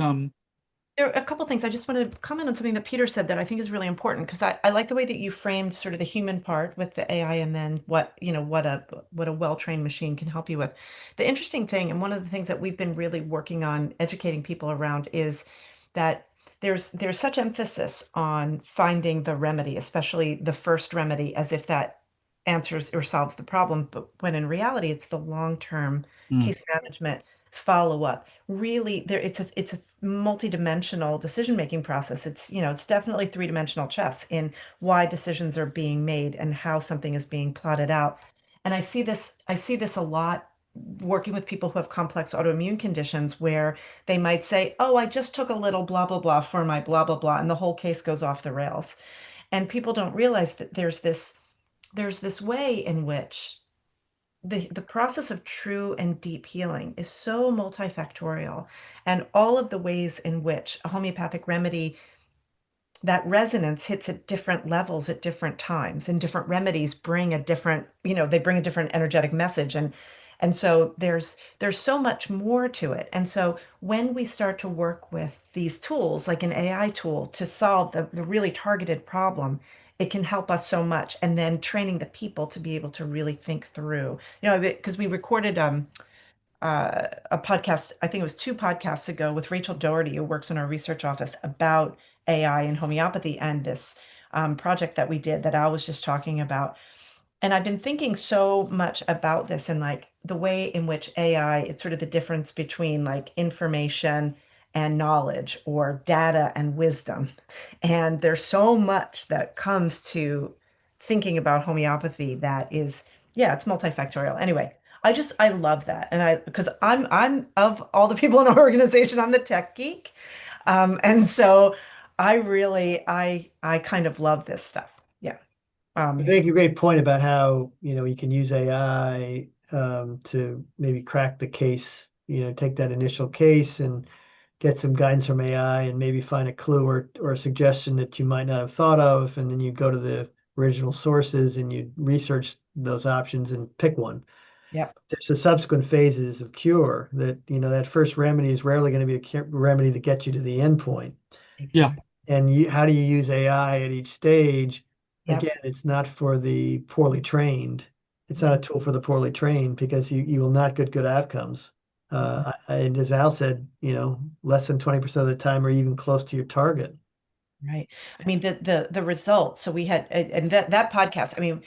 There are a couple things. I just want to comment on something that Peter said that I think is really important because I like the way that you framed sort of the human part with the AI and then what a well-trained machine can help you with. The interesting thing, and one of the things that we've been really working on educating people around is that there's such emphasis on finding the remedy, especially the first remedy, as if that answers or solves the problem. But when in reality, it's the long-term mm, case management follow-up really there it's a multi-dimensional decision-making process. It's definitely three-dimensional chess in why decisions are being made and how something is being plotted out. And I see this a lot working with people who have complex autoimmune conditions where they might say, oh, I just took a little blah blah blah for my blah blah blah, and the whole case goes off the rails. And people don't realize that there's this way in which the process of true and deep healing is so multifactorial, and all of the ways in which a homeopathic remedy, that resonance hits at different levels at different times, and different remedies bring a different energetic message, And so there's so much more to it. And so when we start to work with these tools, like an AI tool, to solve the really targeted problem, it can help us so much. And then training the people to be able to really think through, because we recorded a podcast, I think it was 2 podcasts ago, with Rachel Doherty, who works in our research office, about AI and homeopathy, and this project that we did that Al was just talking about. And I've been thinking so much about this, and like the way in which AI, it's sort of the difference between like information and knowledge, or data and wisdom. And there's so much that comes to thinking about homeopathy that is, yeah, it's multifactorial. Anyway, I love that. And because I'm of all the people in our organization, I'm the tech geek. And so I kind of love this stuff. Yeah. You Um, make a great point about how, you can use AI to maybe crack the case, take that initial case and get some guidance from AI and maybe find a clue or a suggestion that you might not have thought of. And then you go to the original sources and you research those options and pick one. yep. There's the subsequent phases of cure that, that first remedy is rarely going to be a remedy that gets you to the end point. Yeah. Exactly. And how do you use AI at each stage? Yep. Again, it's not for the poorly trained. It's not a tool for the poorly trained, because you will not get good outcomes. And as Al said, less than 20% of the time are even close to your target. Right. I mean, the results. So we had, and that podcast, I mean,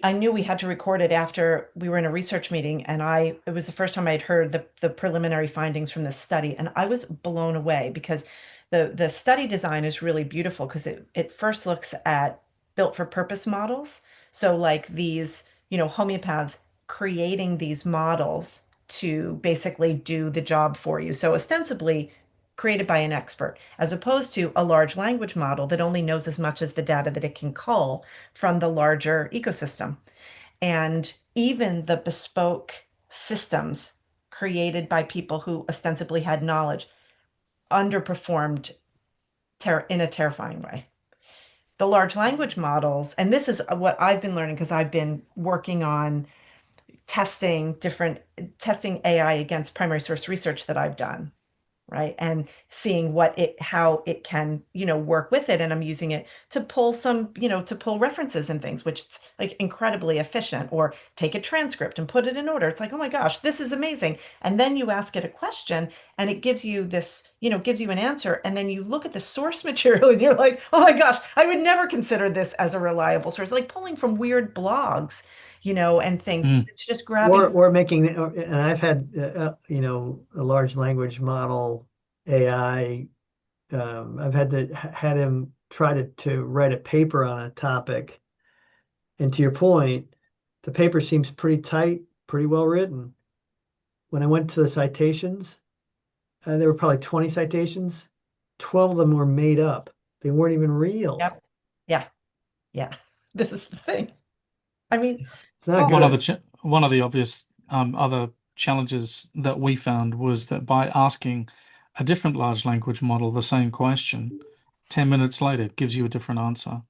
I knew we had to record it after we were in a research meeting, and it was the first time I'd heard the preliminary findings from this study, and I was blown away because the study design is really beautiful, because it first looks at built for purpose models. So like these, homeopaths creating these models to basically do the job for you. So ostensibly created by an expert, as opposed to a large language model that only knows as much as the data that it can cull from the larger ecosystem. And even the bespoke systems created by people who ostensibly had knowledge underperformed in a terrifying way. The large language models, and this is what I've been learning because I've been working on testing AI against primary source research that I've done, right? And seeing how it can, work with it. And I'm using it to pull to pull references and things, which is like incredibly efficient, or take a transcript and put it in order. It's like, oh my gosh, this is amazing. And then you ask it a question and it gives you this, gives you an answer. And then you look at the source material and you're like, oh my gosh, I would never consider this as a reliable source, like pulling from weird blogs, and things, because Mm. it's just Or grabbing. making, and I've had, a large language model AI. I've had him try to write a paper on a topic. And to your point, the paper seems pretty tight, pretty well written. When I went to the citations, there were probably 20 citations. 12 of them were made up. They weren't even real. Yep. Yeah. Yeah. This is the thing. I mean, It's not oh, good. One of the obvious other challenges that we found was that by asking a different large language model the same question, 10 minutes later it gives you a different answer.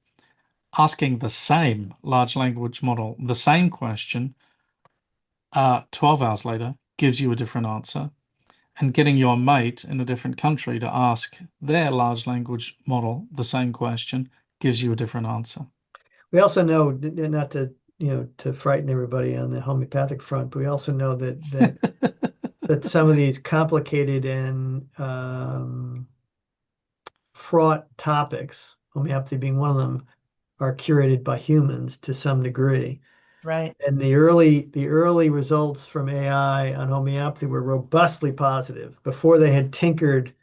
Asking the same large language model the same question, 12 hours later gives you a different answer. And getting your mate in a different country to ask their large language model the same question gives you a different answer. We also know, not to, to frighten everybody on the homeopathic front, but we also know that some of these complicated and fraught topics, homeopathy being one of them, are curated by humans to some degree. right. And the early results from AI on homeopathy were robustly positive before they had tinkered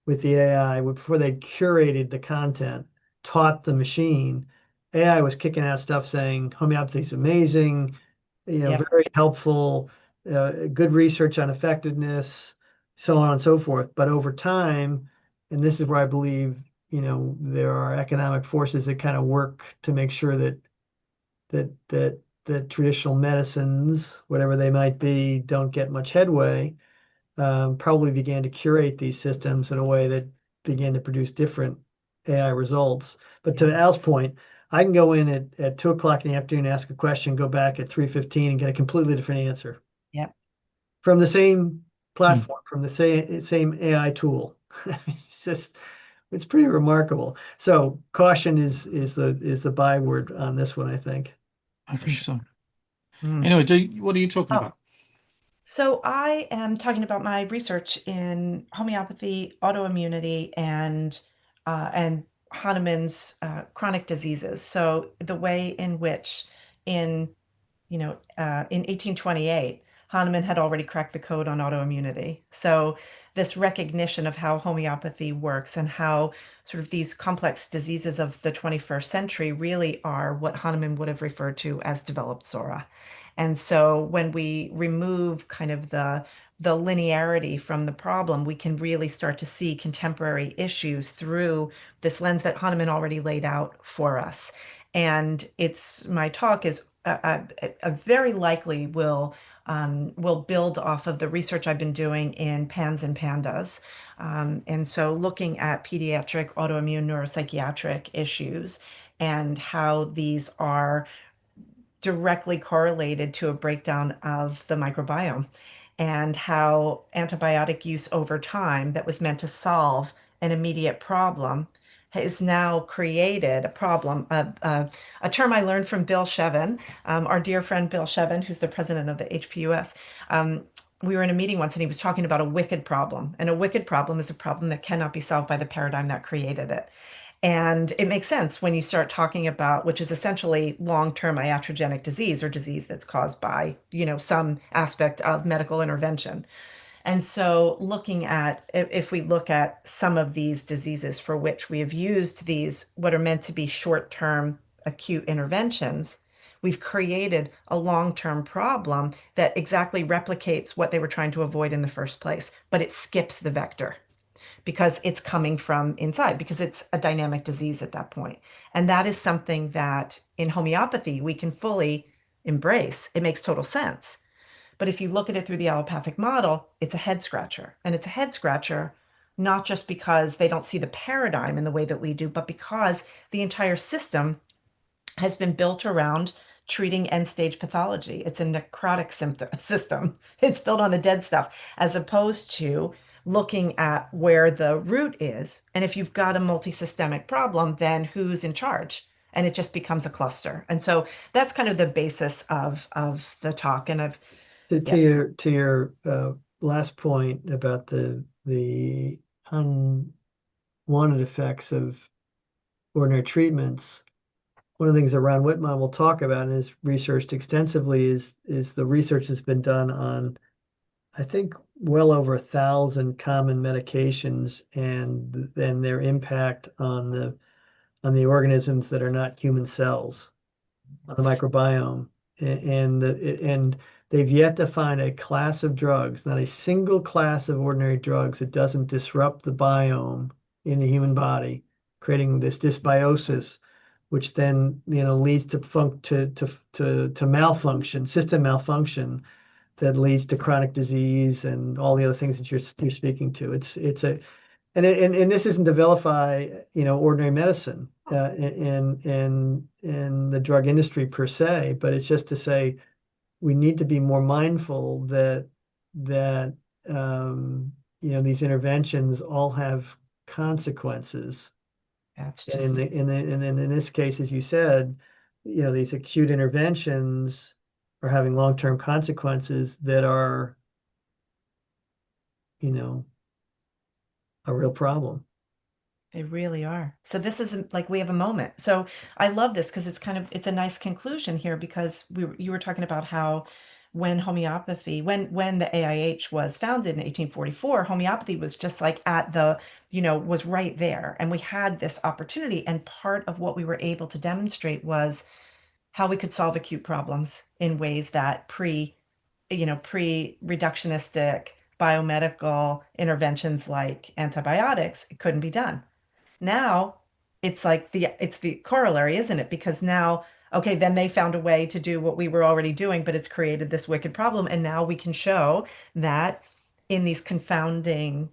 with the AI, before they'd curated the content, taught the machine. AI was kicking out stuff saying homeopathy is amazing, Yep. very helpful, good research on effectiveness, so on and so forth. But over time, and this is where I believe, there are economic forces that kind of work to make sure that traditional medicines, whatever they might be, don't get much headway, probably began to curate these systems in a way that began to produce different AI results. But to Al's point, I can go in at 2 o'clock in the afternoon, ask a question, go back at 3:15 and get a completely different answer. from the same Mm. platform, from the same AI tool. It's just it's pretty remarkable. So caution is the byword on this one, I think. I For think sure. so. Mm. Anyway, what are you talking Oh, about? so I am talking about my research in homeopathy, autoimmunity, and Hahnemann's chronic diseases. So the way in which in in 1828, Hahnemann had already cracked the code on autoimmunity. So, this recognition of how homeopathy works and how sort of these complex diseases of the 21st century really are what Hahnemann would have referred to as developed sora. And so, when we remove kind of the linearity from the problem, we can really start to see contemporary issues through this lens that Hahnemann already laid out for us. And it's my talk is very likely will build off of the research I've been doing in PANS and PANDAS. And so looking at pediatric autoimmune neuropsychiatric issues and how these are directly correlated to a breakdown of the microbiome and how antibiotic use over time that was meant to solve an immediate problem has now created a problem. A term I learned from Bill Shevin, our dear friend Bill Shevin, who's the president of the HPUS. We were in a meeting once and he was talking about a wicked problem. And a wicked problem is a problem that cannot be solved by the paradigm that created it. And it makes sense when you start talking about, which is essentially long-term iatrogenic disease or disease that's caused by, some aspect of medical intervention. And so looking at, if we look at some of these diseases for which we have used these, what are meant to be short-term acute interventions, we've created a long-term problem that exactly replicates what they were trying to avoid in the first place, but it skips the vector because it's coming from inside, because it's a dynamic disease at that point. And that is something that in homeopathy we can fully embrace. It makes total sense. But if you look at it through the allopathic model, it's a head scratcher. And it's a head scratcher not just because they don't see the paradigm in the way that we do, but because the entire system has been built around treating end stage pathology. It's a necrotic system. It's built on the dead stuff, as opposed to looking at where the root is. And if you've got a multisystemic problem, then who's in charge? And it just becomes a cluster. And so that's kind of the basis of the talk. And I've To yeah, your last point about the unwanted effects of ordinary treatments, one of the things that Ron Whitman will talk about and has researched extensively is the research that's been done on, I think, well over 1,000 common medications and then their impact on the organisms that are not human cells, on the microbiome. And they've yet to find a class of drugs, not a single class of ordinary drugs that doesn't disrupt the biome in the human body, creating this dysbiosis, which then leads to malfunction, system malfunction that leads to chronic disease and all the other things that you're speaking to. It's a and this isn't to vilify ordinary medicine in the drug industry per se, but it's just to say we need to be more mindful that these interventions all have consequences. that's And in just the in the and then in this case, as you said, these acute interventions are having long-term consequences that are, you know, a real problem. they really are. So this isn't like we have a moment. So I love this because it's a nice conclusion here because you were talking about how when homeopathy, when the AIH was founded in 1844, homeopathy was just like at the, was right there. And we had this opportunity. And part of what we were able to demonstrate was how we could solve acute problems in ways that pre-reductionistic biomedical interventions like antibiotics, it couldn't be done. Now it's the corollary, isn't it? Because now, okay, then they found a way to do what we were already doing, but it's created this wicked problem. And now we can show that in these confounding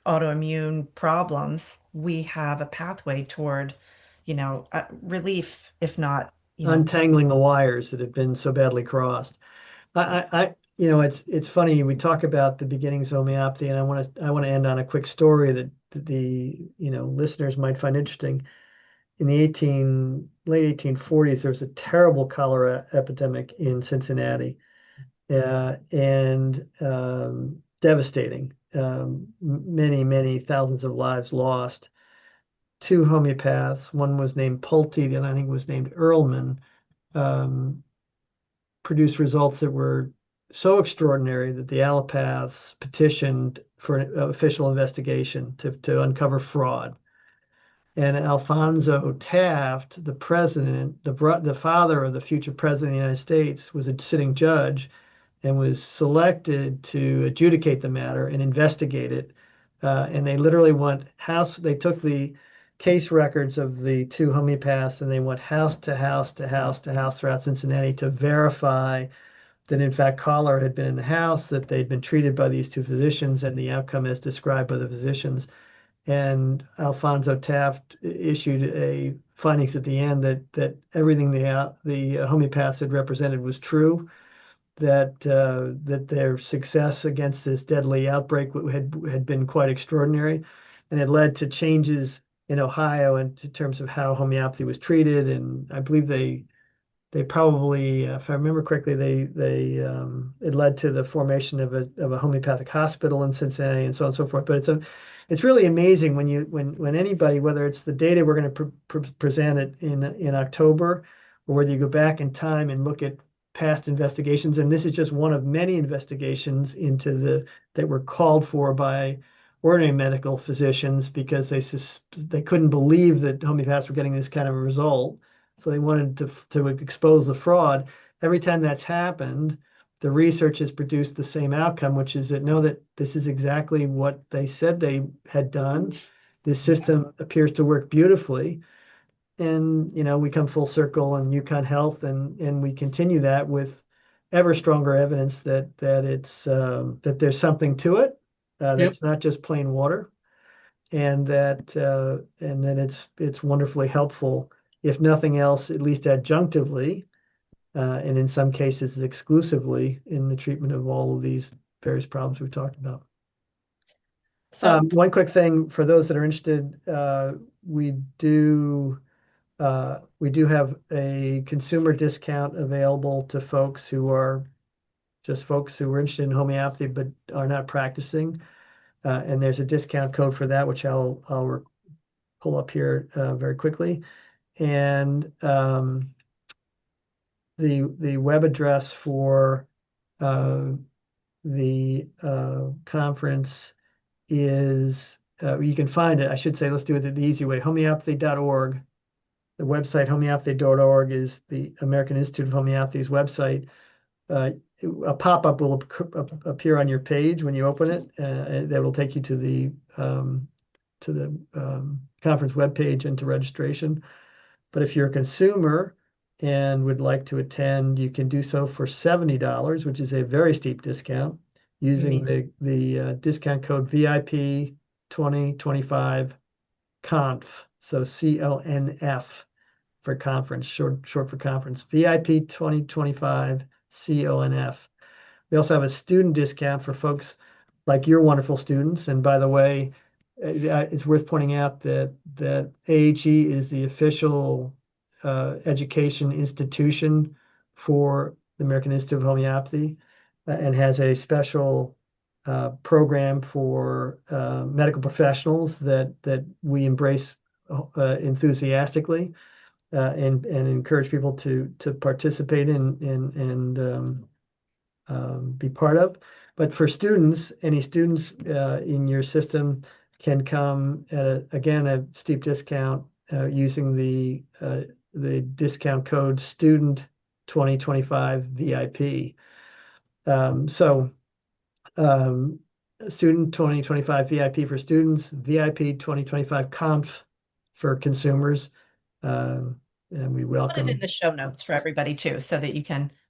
autoimmune problems, we have a pathway toward, relief, if not, Untangling the wires that have been so badly crossed. correct. it's funny. We talk about the beginnings of homeopathy, and I want to end on a quick story that the listeners might find interesting. In the late 1840s, there was a terrible cholera epidemic in Cincinnati, and devastating. Many thousands of lives lost. Two homeopaths, one was named Pulte, the other I think was named Earlman, um, produced results that were so extraordinary that the allopaths petitioned for an official investigation to uncover fraud. And Alfonso Taft, the president, the father of the future president of the United States, was a sitting judge and was selected to adjudicate the matter and investigate it. And they literally they took the case records of the two homeopaths and they went house to house to house to house throughout Cincinnati to verify that in fact cholera had been in the house, that they'd been treated by these two physicians, and the outcome as described by the physicians. And Alfonso Taft issued a findings at the end that everything the homeopaths had represented was true, that their success against this deadly outbreak had been quite extraordinary, and it led to changes in Ohio in terms of how homeopathy was treated. And I believe they probably, if I remember correctly, it led to the formation of a homeopathic hospital in Cincinnati and so on and so forth. But it's really amazing when anybody, whether it's the data we're going to present it in October, or whether you go back in time and look at past investigations, and this is just one of many investigations that were called for by ordinary medical physicians because they couldn't believe that homeopaths were getting this kind of a result. So they wanted to expose the fraud. Every time that's happened, the research has produced the same outcome, which is that this is exactly what they said they had done. This system appears to work beautifully. And, we come full circle on UConn Health, and we continue that with ever stronger evidence that there's something to it, Yep. that's not just plain water, and that it's wonderfully helpful, if nothing else, at least adjunctively, and in some cases exclusively in the treatment of all of these various problems we've talked about. So One quick thing for those that are interested, we do have a consumer discount available to folks who are interested in homeopathy but are not practicing. And there's a discount code for that, which I'll pull up here very quickly. And the web address for the conference is, you can find it. I should say, let's do it the easy way, homeopathy.org. The website homeopathy.org is the American Institute of Homeopathy's website. A pop-up will appear on your page when you open it, and that will take you to the conference webpage and to registration. But if you're a consumer and would like to attend, you can do so for $70, which is a very steep discount, using the discount code VIP 2025 CONF. So CONF for conference, short for conference. VIP 2025 CONF. We also have a student discount for folks like your wonderful students. And by the way, it's worth pointing out that AHE is the official education institution for the American Institute of Homeopathy, and has a special program for medical professionals that we embrace enthusiastically, and encourage people to participate in and be part of. But for students, any students in your system can come at a steep discount using the discount code student 2025 VIP. Student 2025 VIP for students, VIP 2025 conf for consumers. And we put it welcome. in the show notes for everybody too, so that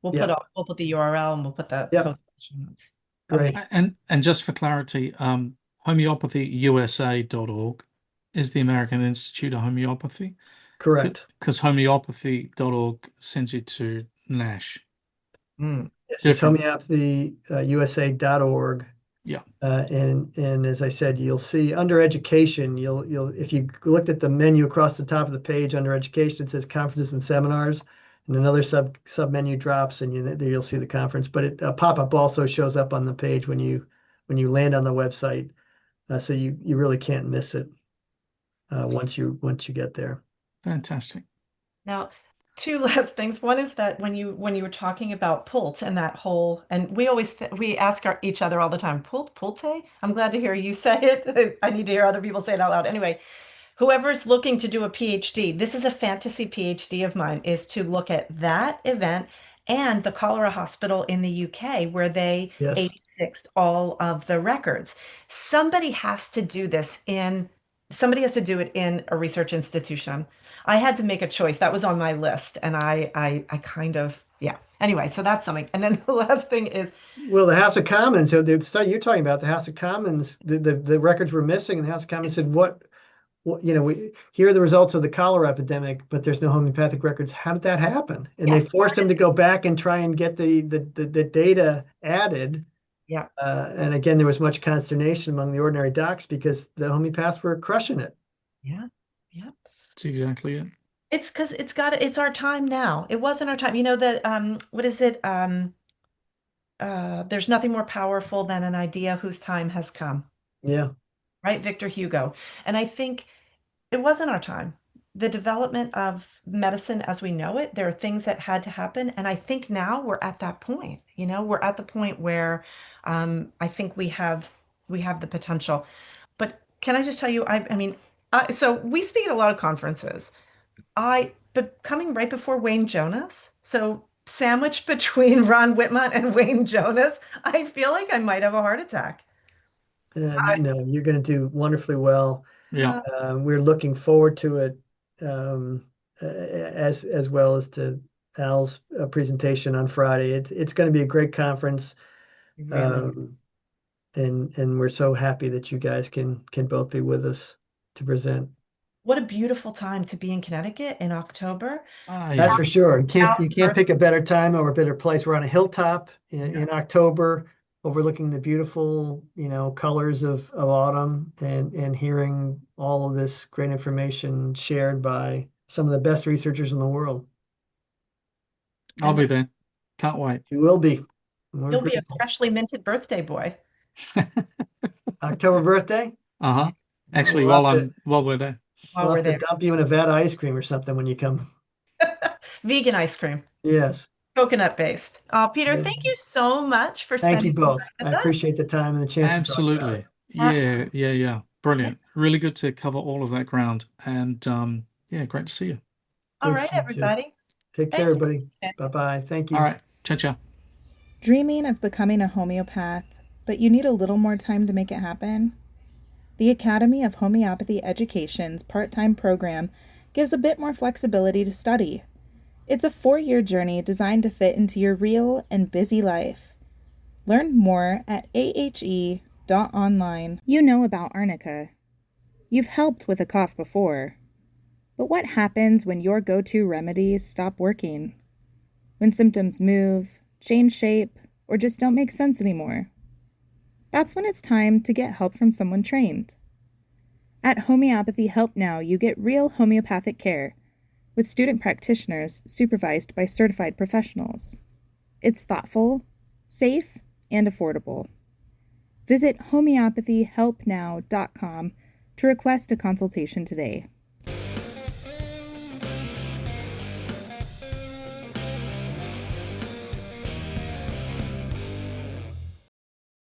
we'll Yeah. put the URL and we'll put the Yeah. code in the show notes. Great. And just for clarity, homeopathyyusa.org is the American Institute of Homeopathy. Correct. Because homeopathy.org sends you to NASH. Mm. Yes, it's Different. homeopathyusa.org. Yeah. And as I said, you'll see under education, you'll if you looked at the menu across the top of the page under education, it says conferences and seminars, and another sub menu drops, and there you'll see the conference. But a pop-up also shows up on the page when you land on the website, so you really can't miss it once you get there. Fantastic. Now, two last things. One is that when you were talking about pult and that whole, and we always we ask each other all the time, pult, pulte? I'm glad to hear you say it. I need to hear other people say it out loud. Anyway, whoever's looking to do a PhD, this is a fantasy PhD of mine, is to look at that event and the cholera hospital in the UK where they Yes. 86 all of the records. Somebody has to do this in, somebody has to do it in a research institution. I had to make a choice. That was on my list. And I kind of, yeah. Anyway, so that's something. And then the last thing is, Well, the House of Commons, so the study you're talking about, the House of Commons, the records were missing, and the House of Commons said, what, here are the results of the cholera epidemic, but there's no homeopathic records. How did that happen? And yeah, they forced them to go back and try and get the data added. yeah, And again, there was much consternation among the ordinary docs because the homeopaths were crushing it. yeah, yeah. That's exactly it. It's because it's our time now. It wasn't our time. You know that what is it? There's nothing more powerful than an idea whose time has come, Yeah. right? Victor Hugo. And I think it wasn't our time. The development of medicine as we know it, there are things that had to happen. And I think now we're at that point. We're at the point where I think we have the potential. But can I just tell you, I mean, so we speak at a lot of conferences. But coming right before Wayne Jonas, so sandwiched between Ron Whitman and Wayne Jonas, I feel like I might have a heart attack. No, you're going to do wonderfully well. Yeah. We're looking forward to it, as well as to Al's presentation on Friday. It's going to be a great conference, Really, um, and we're so happy that you guys can both be with us to present. what a beautiful time to be in Connecticut in October. Ah, That's yeah. for sure. You Al's can't pick a better time or a better place. We're on a hilltop birthday. in October, overlooking the beautiful, colors of autumn, and hearing all of this great information shared by some of the best researchers in the world. I'll And be there. Can't wait. You will be. We're you'll be a grateful. freshly minted birthday boy October birthday? Uh-huh. Well, Actually, while we're there. while we're there. dump you in a vat of ice cream or something when you come. Vegan ice cream, Yes. coconut based. Oh, Peter, Yeah. thank you so much for Thank you spending this both. time I with us. appreciate the time and the chance to talk about it. Absolutely. Yeah, Absolutely. yeah, yeah. Brilliant. Really good to cover all of that ground. And yeah, great to see you. All Great to right, see you too. everybody. Take care, Thanks. everybody. Bye-bye. Thank All you. right. Ciao, ciao. Dreaming of becoming a homeopath, but you need a little more time to make it happen? The Academy of Homeopathy Education's part-time program gives a bit more flexibility to study. It's a 4-year journey designed to fit into your real and busy life. Learn more at ahe.online. You know about arnica. You've helped with a cough before. But what happens when your go-to remedies stop working? When symptoms move, change shape, or just don't make sense anymore? That's when it's time to get help from someone trained. At Homeopathy Help Now, you get real homeopathic care with student practitioners supervised by certified professionals. It's thoughtful, safe, and affordable. Visit homeopathyhelpnow.com to request a consultation today.